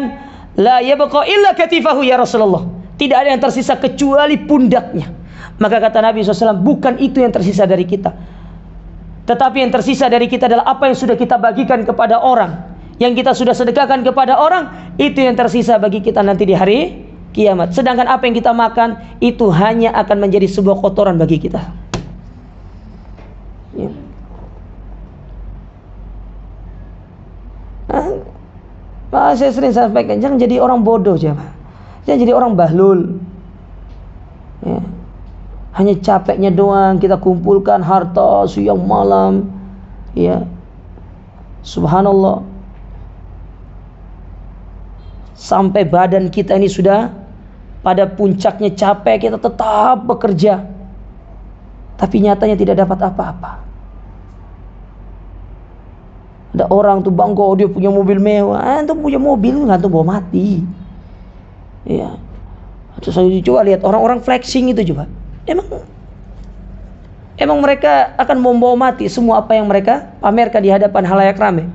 Speaker 2: la yabqa illa katifahu ya Rasulullah. Tidak ada yang tersisa kecuali pundaknya. Maka kata Nabi SAW, bukan itu yang tersisa dari kita, tetapi yang tersisa dari kita adalah apa yang sudah kita bagikan kepada orang, yang kita sudah sedekahkan kepada orang. Itu yang tersisa bagi kita nanti di hari kiamat. Sedangkan apa yang kita makan itu hanya akan menjadi sebuah kotoran bagi kita. Ya. Saya sering sampaikan, jangan jadi orang bodoh, jangan jadi orang bahlul. Ya. Hanya capeknya doang kita kumpulkan harta siang malam. Ya. Subhanallah. Sampai badan kita ini sudah pada puncaknya capek, kita tetap bekerja, tapi nyatanya tidak dapat apa-apa. Ada orang tuh bangga, dia punya mobil mewah, antum punya mobil nggak, antum bawa mati. Ya, terus saya coba lihat orang-orang flexing itu coba, emang mereka akan membawa mati semua apa yang mereka pamerkan di hadapan halayak ramai.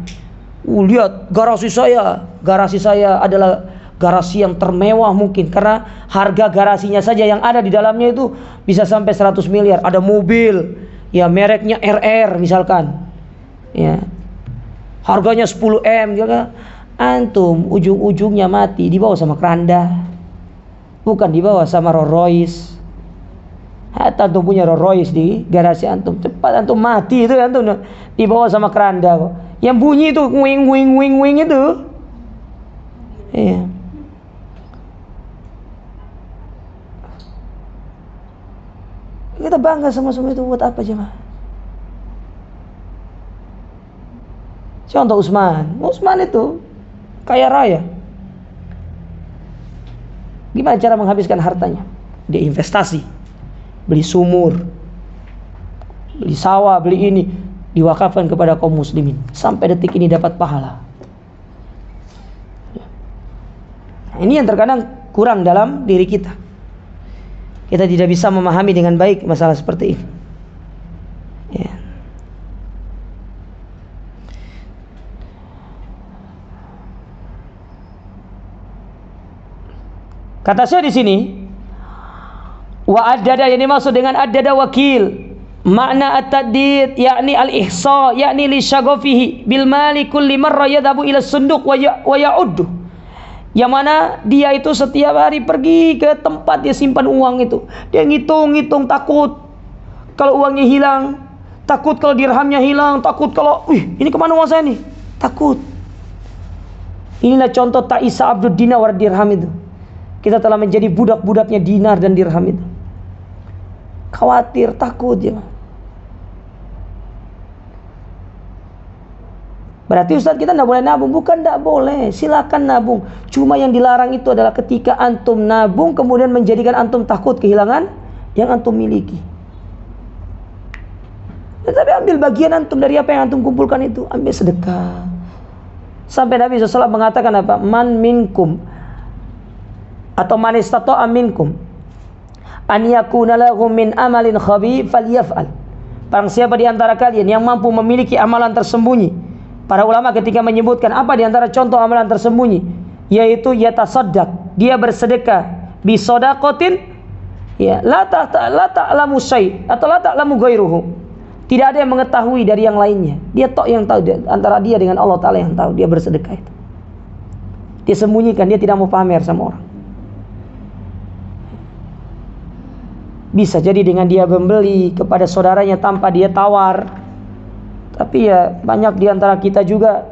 Speaker 2: Lihat garasi saya adalah garasi yang termewah mungkin, karena harga garasinya saja yang ada di dalamnya itu bisa sampai 100 miliar. Ada mobil, ya mereknya RR misalkan, ya harganya 10 M, gitu kan. Antum ujung-ujungnya mati dibawa sama keranda, bukan dibawa sama Rolls Royce. Hatta antum punya Rolls Royce di garasi antum, cepat antum mati itu antum dibawa sama keranda kok. Yang bunyi itu wing wing wing wing itu. Iya. Kita bangga sama semua itu buat apa jemaah? Contoh Utsman itu kaya raya. Gimana cara menghabiskan hartanya? Dia investasi, beli sumur, beli sawah, beli ini, diwakafkan kepada kaum muslimin. Sampai detik ini dapat pahala. Nah, ini yang terkadang kurang dalam diri kita. Kita tidak bisa memahami dengan baik masalah seperti ini. Ya. Kata saya di sini, wa addada yang dimaksud dengan addada wakil, makna at-taddid yakni al-ihsa, yakni li syaghafihi bil mali kulli marra yadhabu ila sunduq wa ya'uddu. Yang mana dia itu setiap hari pergi ke tempat dia simpan uang itu, dia ngitung-ngitung, takut kalau uangnya hilang, takut kalau dirhamnya hilang, takut kalau ini kemana uang saya nih, takut. Inilah contoh ta'isa abdud dinar wa dirham itu. Kita telah menjadi budak-budaknya dinar dan dirham itu. Khawatir, takut ya. Berarti Ustaz kita tidak boleh nabung? Bukan tidak boleh, silakan nabung. Cuma yang dilarang itu adalah ketika antum nabung kemudian menjadikan antum takut kehilangan yang antum miliki. Tetapi ambil bagian antum dari apa yang antum kumpulkan itu, ambil sedekah. Sampai Nabi SAW mengatakan apa? Man minkum atau man istata'a minkum an yakuna lahu min amalin khabi falyaf'al. Barang siapa di antara kalian yang mampu memiliki amalan tersembunyi. Para ulama ketika menyebutkan apa di antara contoh amalan tersembunyi, yaitu yatasaddaq, dia bersedekah bi shadaqatin ya la ta'lamu syai' atau la ta'lamu ghairuhu. Tidak ada yang mengetahui dari yang lainnya. Dia tok yang tahu, antara dia dengan Allah Ta'ala yang tahu dia bersedekah itu. Dia sembunyikan, dia tidak mau pamer sama orang. Bisa jadi dengan dia membeli kepada saudaranya tanpa dia tawar. Tapi ya banyak di antara kita juga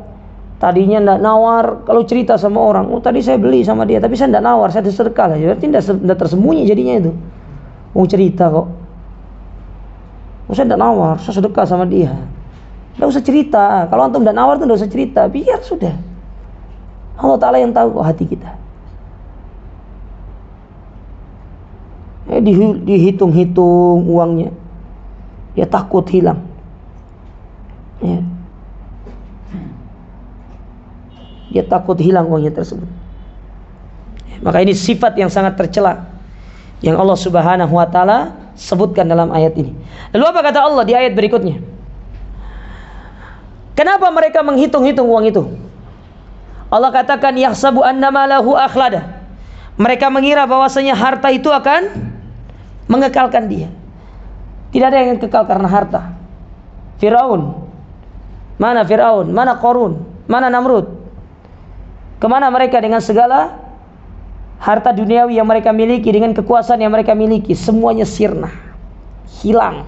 Speaker 2: tadinya tidak nawar kalau cerita sama orang. Oh tadi saya beli sama dia, tapi saya tidak nawar, saya sedekah lah. Berarti tidak tersembunyi jadinya itu. Mau cerita kok. Oh saya tidak nawar, saya sedekah sama dia. Tidak usah cerita. Kalau antum tidak nawar itu tidak usah cerita. Biar sudah. Allah Ta'ala yang tahu kok hati kita. Dihitung-hitung uangnya. Dia takut hilang. Ya. Dia takut hilang uangnya tersebut. Maka ini sifat yang sangat tercela yang Allah Subhanahu wa Ta'ala sebutkan dalam ayat ini. Lalu apa kata Allah di ayat berikutnya? Kenapa mereka menghitung-hitung uang itu? Allah katakan yahsabu annama lahu akhlada. Mereka mengira bahwasanya harta itu akan mengekalkan dia. Tidak ada yang kekal karena harta. Firaun, mana Firaun, mana Qarun, mana Namrud? Kemana mereka dengan segala harta duniawi yang mereka miliki, dengan kekuasaan yang mereka miliki? Semuanya sirna, hilang,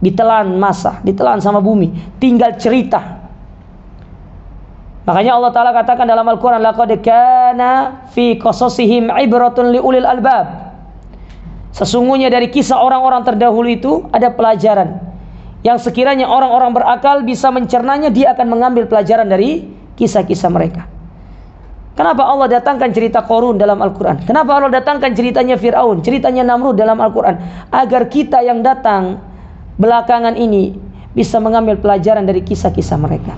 Speaker 2: ditelan masa, ditelan sama bumi, tinggal cerita. Makanya Allah Ta'ala katakan dalam Al-Quran, laqad kana fi qasasihim ibratun liulil albab. Sesungguhnya dari kisah orang-orang terdahulu itu ada pelajaran yang sekiranya orang-orang berakal bisa mencernanya, dia akan mengambil pelajaran dari kisah-kisah mereka. Kenapa Allah datangkan cerita Qarun dalam Al-Quran? Kenapa Allah datangkan ceritanya Fir'aun, ceritanya Namrud dalam Al-Quran? Agar kita yang datang belakangan ini bisa mengambil pelajaran dari kisah-kisah mereka.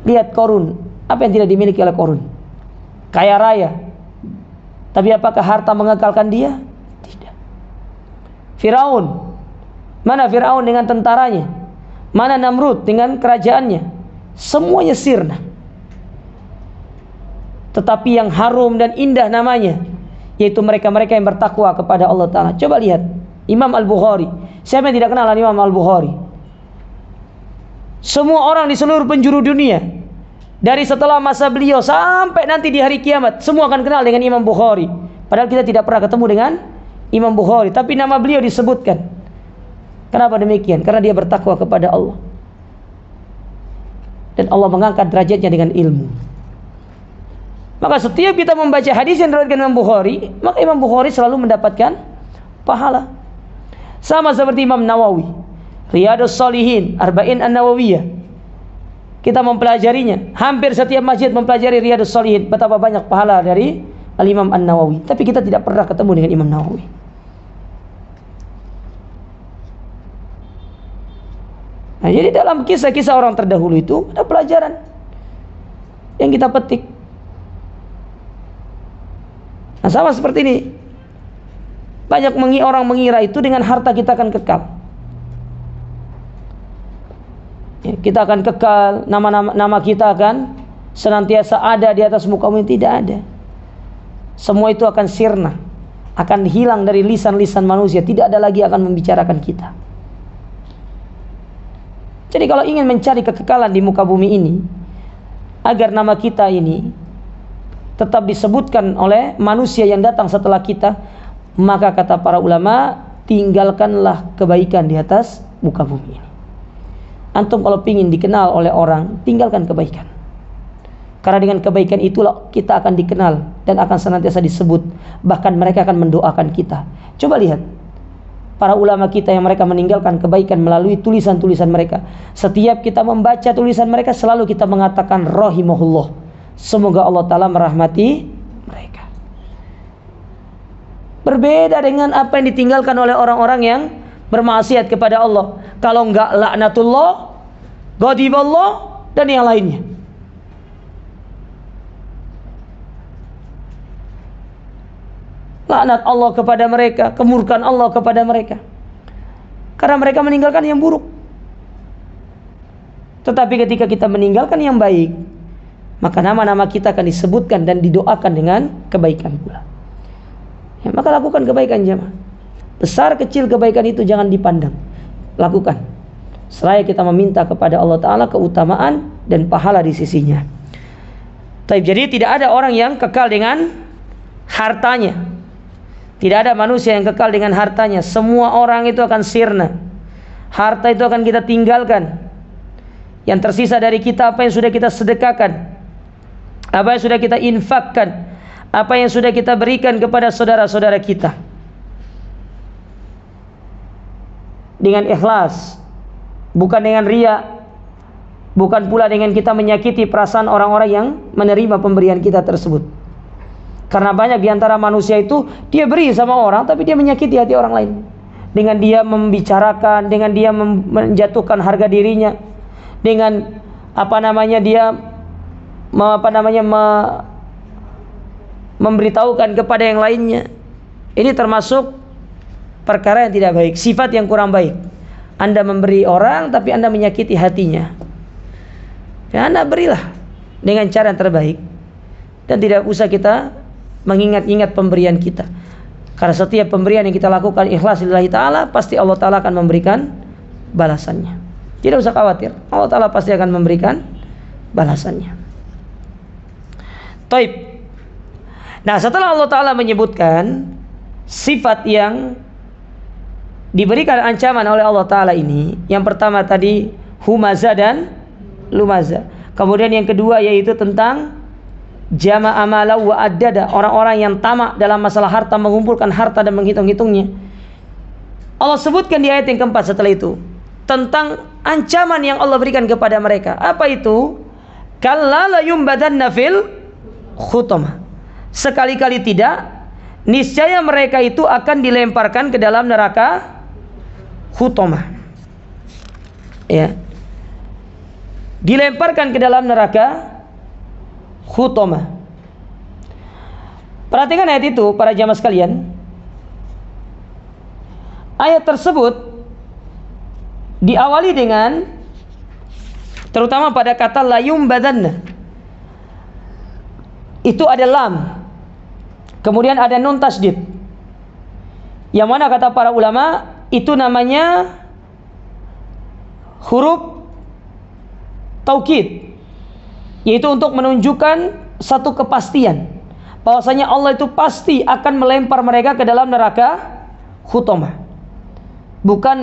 Speaker 2: Lihat Qarun, apa yang tidak dimiliki oleh Qarun? Kaya raya. Tapi apakah harta mengekalkan dia? Tidak. Fir'aun, mana Fir'aun dengan tentaranya? Mana Namrud dengan kerajaannya? Semuanya sirna. Tetapi yang harum dan indah namanya, yaitu mereka-mereka yang bertakwa kepada Allah Ta'ala. Coba lihat Imam Al-Bukhari. Siapa yang tidak kenal Imam Al-Bukhari? Semua orang di seluruh penjuru dunia Dari setelah masa beliau sampai nanti di hari kiamat, semua akan kenal dengan Imam Bukhari. Padahal kita tidak pernah ketemu dengan Imam Bukhari, tapi nama beliau disebutkan. Kenapa demikian? Karena dia bertakwa kepada Allah. Dan Allah mengangkat derajatnya dengan ilmu. Maka setiap kita membaca hadis yang diriwayatkan Imam Bukhari, maka Imam Bukhari selalu mendapatkan pahala. Sama seperti Imam Nawawi, Riyadhus Shalihin, Arba'in An-Nawawiyah. Kita mempelajarinya. Hampir setiap masjid mempelajari Riyadhus Shalihin. Betapa banyak pahala dari Al-Imam An-Nawawi. Tapi kita tidak pernah ketemu dengan Imam Nawawi. Nah, jadi dalam kisah-kisah orang terdahulu itu ada pelajaran yang kita petik. Nah, sama seperti ini. Banyak orang mengira itu dengan harta kita akan kekal. Kita akan kekal, nama kita akan senantiasa ada di atas muka bumi. Tidak ada. Semua itu akan sirna, akan hilang dari lisan-lisan manusia. Tidak ada lagi akan membicarakan kita. Jadi kalau ingin mencari kekekalan di muka bumi ini, agar nama kita ini tetap disebutkan oleh manusia yang datang setelah kita, maka kata para ulama, tinggalkanlah kebaikan di atas muka bumi ini. Antum kalau ingin dikenal oleh orang, tinggalkan kebaikan. Karena dengan kebaikan itulah kita akan dikenal dan akan senantiasa disebut. Bahkan mereka akan mendoakan kita. Coba lihat para ulama kita yang mereka meninggalkan kebaikan melalui tulisan-tulisan mereka. Setiap kita membaca tulisan mereka, selalu kita mengatakan rahimahullah. Semoga Allah Ta'ala merahmati mereka. Berbeda dengan apa yang ditinggalkan oleh orang-orang yang bermaksiat kepada Allah. Kalau enggak laknatullah, ghadiballah, dan yang lainnya. Laknat Allah kepada mereka, kemurkaan Allah kepada mereka. Karena mereka meninggalkan yang buruk. Tetapi ketika kita meninggalkan yang baik, maka nama-nama kita akan disebutkan dan didoakan dengan kebaikan pula. Ya, maka lakukan kebaikan jemaah. Besar kecil kebaikan itu jangan dipandang. Lakukan. Seraya kita meminta kepada Allah Ta'ala keutamaan dan pahala di sisinya. Jadi tidak ada orang yang kekal dengan hartanya. Tidak ada manusia yang kekal dengan hartanya. Semua orang itu akan sirna. Harta itu akan kita tinggalkan. Yang tersisa dari kita apa yang sudah kita sedekahkan, apa yang sudah kita infakkan, apa yang sudah kita berikan kepada saudara-saudara kita dengan ikhlas, bukan dengan riya, bukan pula dengan kita menyakiti perasaan orang-orang yang menerima pemberian kita tersebut. Karena banyak diantara manusia itu dia beri sama orang, tapi dia menyakiti hati orang lain dengan dia membicarakan, dengan dia menjatuhkan harga dirinya, dengan dia memberitahukan kepada yang lainnya. Ini termasuk perkara yang tidak baik, sifat yang kurang baik. Anda memberi orang tapi Anda menyakiti hatinya. Ya, Anda berilah dengan cara yang terbaik dan tidak usah kita mengingat-ingat pemberian kita. Karena setiap pemberian yang kita lakukan ikhlas lillahi ta'ala, pasti Allah Ta'ala akan memberikan balasannya. Tidak usah khawatir, Allah Ta'ala pasti akan memberikan balasannya. Taib. Nah, setelah Allah Ta'ala menyebutkan sifat yang diberikan ancaman oleh Allah Ta'ala ini, yang pertama tadi humaza dan lumaza. Kemudian yang kedua yaitu tentang jama'a mala wa addada, orang-orang yang tamak dalam masalah harta, mengumpulkan harta dan menghitung-hitungnya. Allah sebutkan di ayat yang keempat setelah itu tentang ancaman yang Allah berikan kepada mereka. Apa itu? Kalla la yumbadanna fil khutamah. Sekali-kali tidak, niscaya mereka itu akan dilemparkan ke dalam neraka khutamah. Ya. Dilemparkan ke dalam neraka khutamah. Perhatikan ayat itu para jamaah sekalian. Ayat tersebut diawali dengan, terutama pada kata layum badanna, itu ada lam, kemudian ada nun tasdid, yang mana kata para ulama itu namanya huruf taukid, yaitu untuk menunjukkan satu kepastian bahwasanya Allah itu pasti akan melempar mereka ke dalam neraka hutomah. Bukan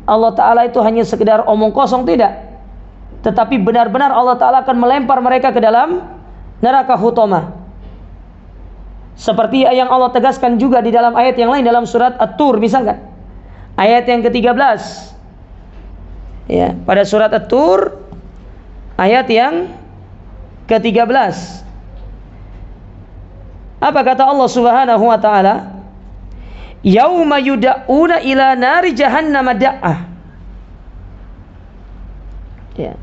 Speaker 2: Allah Ta'ala itu hanya sekedar omong kosong, tidak, tetapi benar-benar Allah Ta'ala akan melempar mereka ke dalam neraka hutomah. Seperti yang Allah tegaskan juga di dalam ayat yang lain dalam surat At-Tur, misalkan ayat yang ke-13 ya, pada surat At-Tur ayat yang ke-13, apa kata Allah Subhanahu wa taala? Yauma yud'auna ila nari jahannam da'ah. Ya.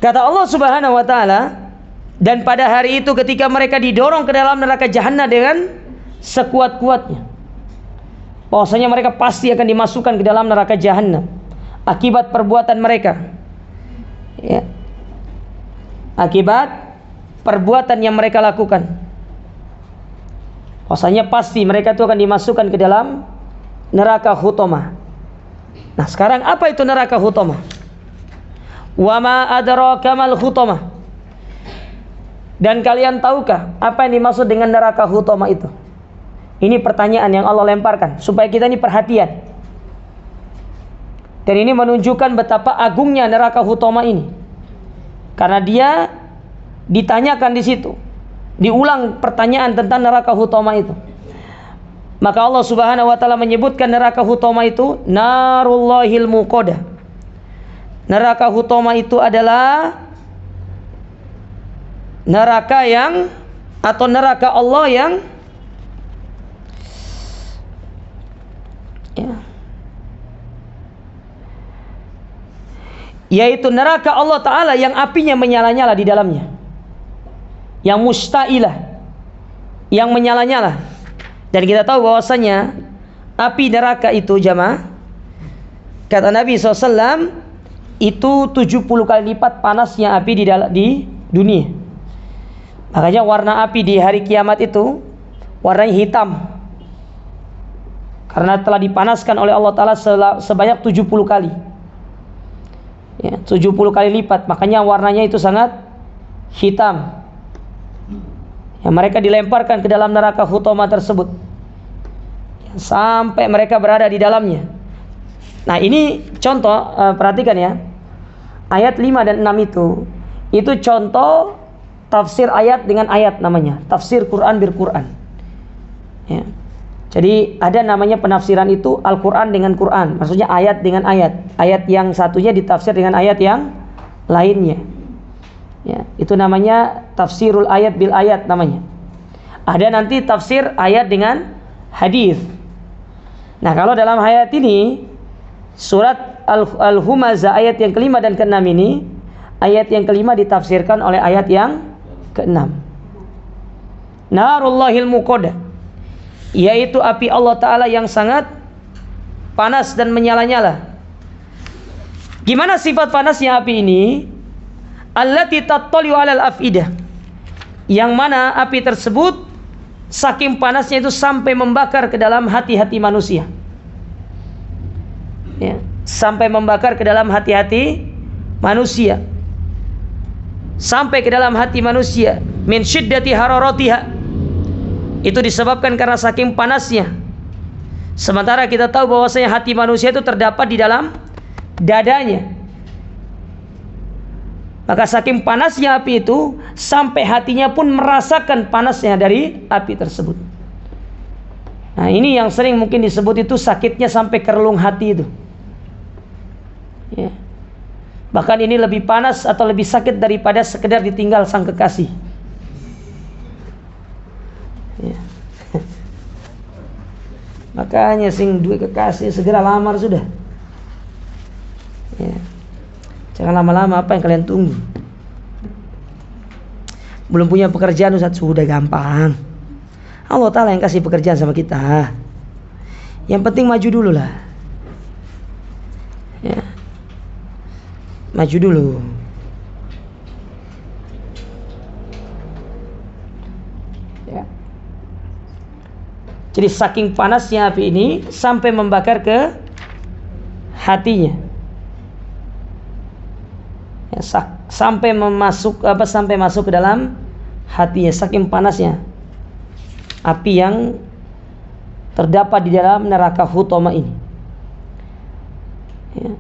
Speaker 2: Kata Allah Subhanahu wa taala, dan pada hari itu ketika mereka didorong ke dalam neraka jahanam dengan sekuat-kuatnya, bahwasanya mereka pasti akan dimasukkan ke dalam neraka jahanam akibat perbuatan mereka. Ya. Akibat perbuatan yang mereka lakukan. Bahwasanya pasti mereka itu akan dimasukkan ke dalam neraka hutomah. Nah, sekarang apa itu neraka hutomah? Wa ma adraka mal hutomah. Dan kalian tahukah apa yang dimaksud dengan neraka hutomah itu? Ini pertanyaan yang Allah lemparkan supaya kita ini perhatian. Dan ini menunjukkan betapa agungnya neraka hutomah ini. Karena dia ditanyakan di situ, diulang pertanyaan tentang neraka hutomah itu. Maka Allah Subhanahu wa taala menyebutkan neraka hutomah itu narullahil muqadah. Neraka hutomah itu adalah neraka yang, atau neraka Allah yang ya, yaitu neraka Allah Ta'ala yang apinya menyala-nyala di dalamnya, yang mustailah, yang menyala-nyala. Dan kita tahu bahwasanya api neraka itu, jamaah, kata Nabi SAW, itu 70 kali lipat panasnya api di dunia. Makanya warna api di hari kiamat itu warnanya hitam, karena telah dipanaskan oleh Allah Ta'ala sebanyak 70 kali ya, 70 kali lipat. Makanya warnanya itu sangat hitam ya. Mereka dilemparkan ke dalam neraka hutomah tersebut ya, sampai mereka berada di dalamnya. Nah, ini contoh, perhatikan ya, ayat 5 dan 6 itu contoh tafsir ayat dengan ayat, namanya tafsir Quran bil Quran ya. Jadi ada namanya penafsiran itu Al-Quran dengan Quran, maksudnya ayat dengan ayat. Ayat yang satunya ditafsir dengan ayat yang lainnya ya. Itu namanya tafsirul ayat bil ayat namanya. Ada nanti tafsir ayat dengan hadis. Nah, kalau dalam ayat ini surat Al-Humazah ayat yang kelima dan keenam ini, ayat yang kelima ditafsirkan oleh ayat yang keenam. Narullahil muqadah, yaitu api Allah Ta'ala yang sangat panas dan menyala-nyala. Gimana sifat panasnya api ini? Allati tattali'u 'alal afidah, yang mana api tersebut saking panasnya itu sampai membakar ke dalam hati-hati manusia ya, sampai membakar ke dalam hati-hati manusia, sampai ke dalam hati manusia. Min syiddati hararatiha, itu disebabkan karena saking panasnya. Sementara kita tahu bahwasanya hati manusia itu terdapat di dalam dadanya. Maka saking panasnya api itu sampai hatinya pun merasakan panasnya dari api tersebut. Nah, ini yang sering mungkin disebut itu sakitnya sampai ke relung hati itu ya. Bahkan ini lebih panas atau lebih sakit daripada sekedar ditinggal sang kekasih ya. Makanya sing duwe kekasih segera lamar sudah ya. Jangan lama-lama, apa yang kalian tunggu? Belum punya pekerjaan Ustaz, sudah gampang. Allah Ta'ala yang kasih pekerjaan sama kita. Yang penting maju dulu lah ya. Maju dulu Jadi saking panasnya api ini sampai membakar ke hatinya. Ya, sampai masuk ke dalam hatinya, saking panasnya api yang terdapat di dalam neraka Hutama ini. Ya.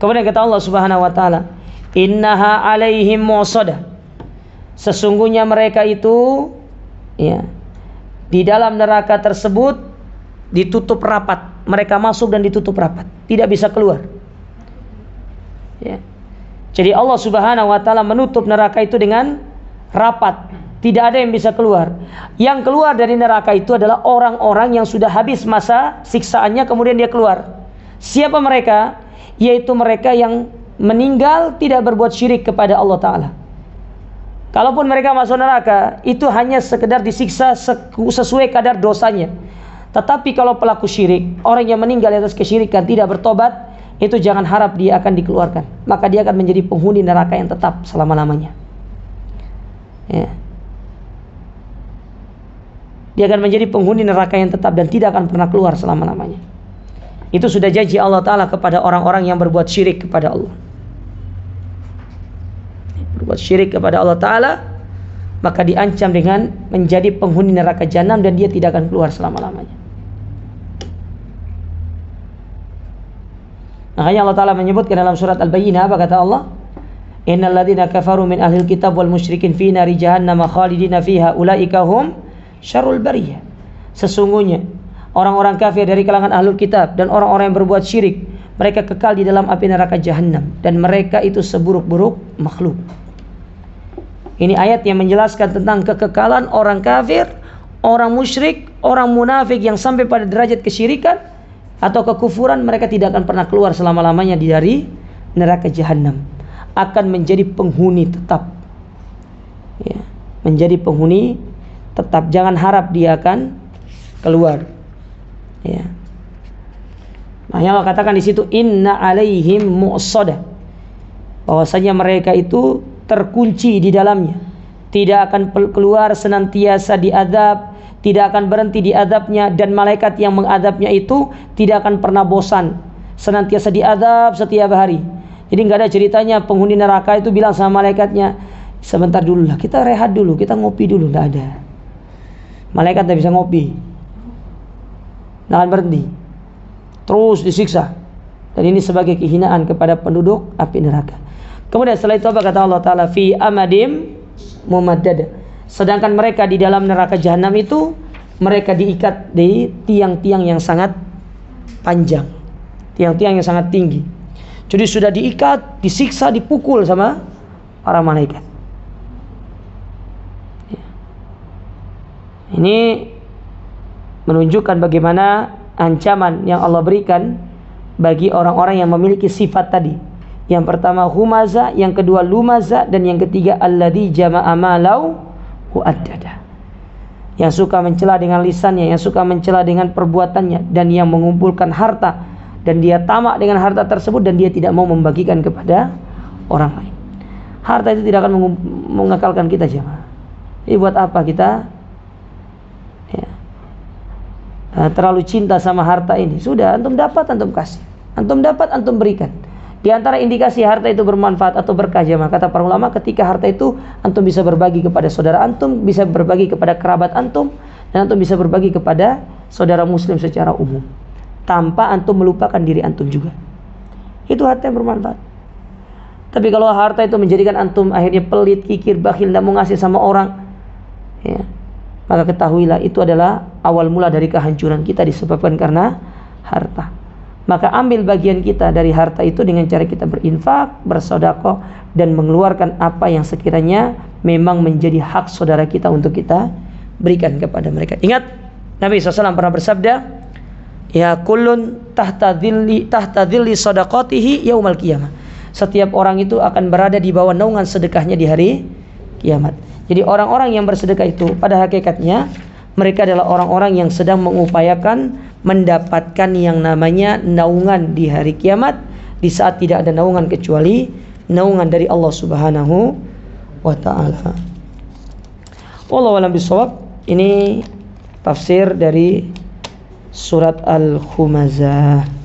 Speaker 2: Kemudian kata Allah Subhanahu wa taala, "Innaha 'alaihim mu'sadah." Sesungguhnya mereka itu ya, di dalam neraka tersebut ditutup rapat. Mereka masuk dan ditutup rapat, tidak bisa keluar. Ya. Jadi Allah Subhanahu wa taala menutup neraka itu dengan rapat. Tidak ada yang bisa keluar. Yang keluar dari neraka itu adalah orang-orang yang sudah habis masa siksaannya, kemudian dia keluar. Siapa mereka? Yaitu mereka yang meninggal tidak berbuat syirik kepada Allah Ta'ala. Kalaupun mereka masuk neraka, itu hanya sekedar disiksa sesuai kadar dosanya. Tetapi kalau pelaku syirik, orang yang meninggal atas kesyirikan tidak bertobat, itu jangan harap dia akan dikeluarkan. Maka dia akan menjadi penghuni neraka yang tetap selama-lamanya. Ya. Dia akan menjadi penghuni neraka yang tetap dan tidak akan pernah keluar selama-lamanya. Itu sudah janji Allah Ta'ala kepada orang-orang yang berbuat syirik kepada Allah. Berbuat syirik kepada Allah Ta'ala, maka diancam dengan menjadi penghuni neraka jahanam dan dia tidak akan keluar selama-lamanya. Makanya Allah Ta'ala menyebutkan dalam surat Al-Bayyinah, apa kata Allah? Innal ladzina kafaru min ahlil kitab wal musyrikin fi nari jahannam khalidina fiha ulaika hum syarrul bariyah. Sesungguhnya orang-orang kafir dari kalangan ahlul kitab dan orang-orang yang berbuat syirik, mereka kekal di dalam api neraka jahanam dan mereka itu seburuk-buruk makhluk. Ini ayat yang menjelaskan tentang kekekalan orang kafir, orang musyrik, orang munafik yang sampai pada derajat kesyirikan atau kekufuran, mereka tidak akan pernah keluar selama-lamanya dari neraka jahanam. Akan menjadi penghuni tetap. Ya, menjadi penghuni tetap. Jangan harap dia akan keluar. Ya. Nah, yang Allah katakan di situ inna 'alaihim mu'sadah. Bahwasanya mereka itu terkunci di dalamnya. Tidak akan keluar, senantiasa diazab, tidak akan berhenti diazabnya, dan malaikat yang mengadabnya itu tidak akan pernah bosan, senantiasa diazab setiap hari. Jadi nggak ada ceritanya penghuni neraka itu bilang sama malaikatnya, sebentar dulu lah, kita rehat dulu, kita ngopi dulu. Nggak ada. Malaikat tidak bisa ngopi, nggak akan berhenti, terus disiksa. Dan ini sebagai kehinaan kepada penduduk api neraka. Kemudian setelah itu apa kata Allah Ta'ala? Fi amadim mumaddada. Sedangkan mereka di dalam neraka jahanam itu, mereka diikat di tiang-tiang yang sangat panjang, tiang-tiang yang sangat tinggi. Jadi sudah diikat, disiksa, dipukul sama para malaikat. Ini menunjukkan bagaimana ancaman yang Allah berikan bagi orang-orang yang memiliki sifat tadi. Yang pertama humaza, yang kedua lumaza, dan yang ketiga alladzi jama'a malau wa'addada. Yang suka mencela dengan lisannya, yang suka mencela dengan perbuatannya, dan yang mengumpulkan harta, dan dia tamak dengan harta tersebut dan dia tidak mau membagikan kepada orang lain. Harta itu tidak akan mengekalkan kita, jemaah. Jadi buat apa kita terlalu cinta sama harta ini? Sudah, antum dapat, antum kasih. Antum dapat, antum berikan. Di antara indikasi harta itu bermanfaat atau berkah, jemaah, kata para ulama, ketika harta itu antum bisa berbagi kepada saudara antum, bisa berbagi kepada kerabat antum, dan antum bisa berbagi kepada saudara muslim secara umum, tanpa antum melupakan diri antum juga. Itu harta yang bermanfaat. Tapi kalau harta itu menjadikan antum akhirnya pelit, kikir, bakhil, tidak mau ngasih sama orang, ya, maka ketahuilah itu adalah awal mula dari kehancuran kita, disebabkan karena harta. Maka ambil bagian kita dari harta itu dengan cara kita berinfak, bersedekah, dan mengeluarkan apa yang sekiranya memang menjadi hak saudara kita untuk kita berikan kepada mereka. Ingat, Nabi SAW pernah bersabda, ya kullun tahta dhilli sadaqatihi yaumal qiyamah. Setiap orang itu akan berada di bawah naungan sedekahnya di hari kiamat. Jadi orang-orang yang bersedekah itu pada hakikatnya mereka adalah orang-orang yang sedang mengupayakan mendapatkan yang namanya naungan di hari kiamat, di saat tidak ada naungan kecuali naungan dari Allah Subhanahu wa ta'ala. Wallahu a'lam bishawab. Ini tafsir dari surat Al-Humazah.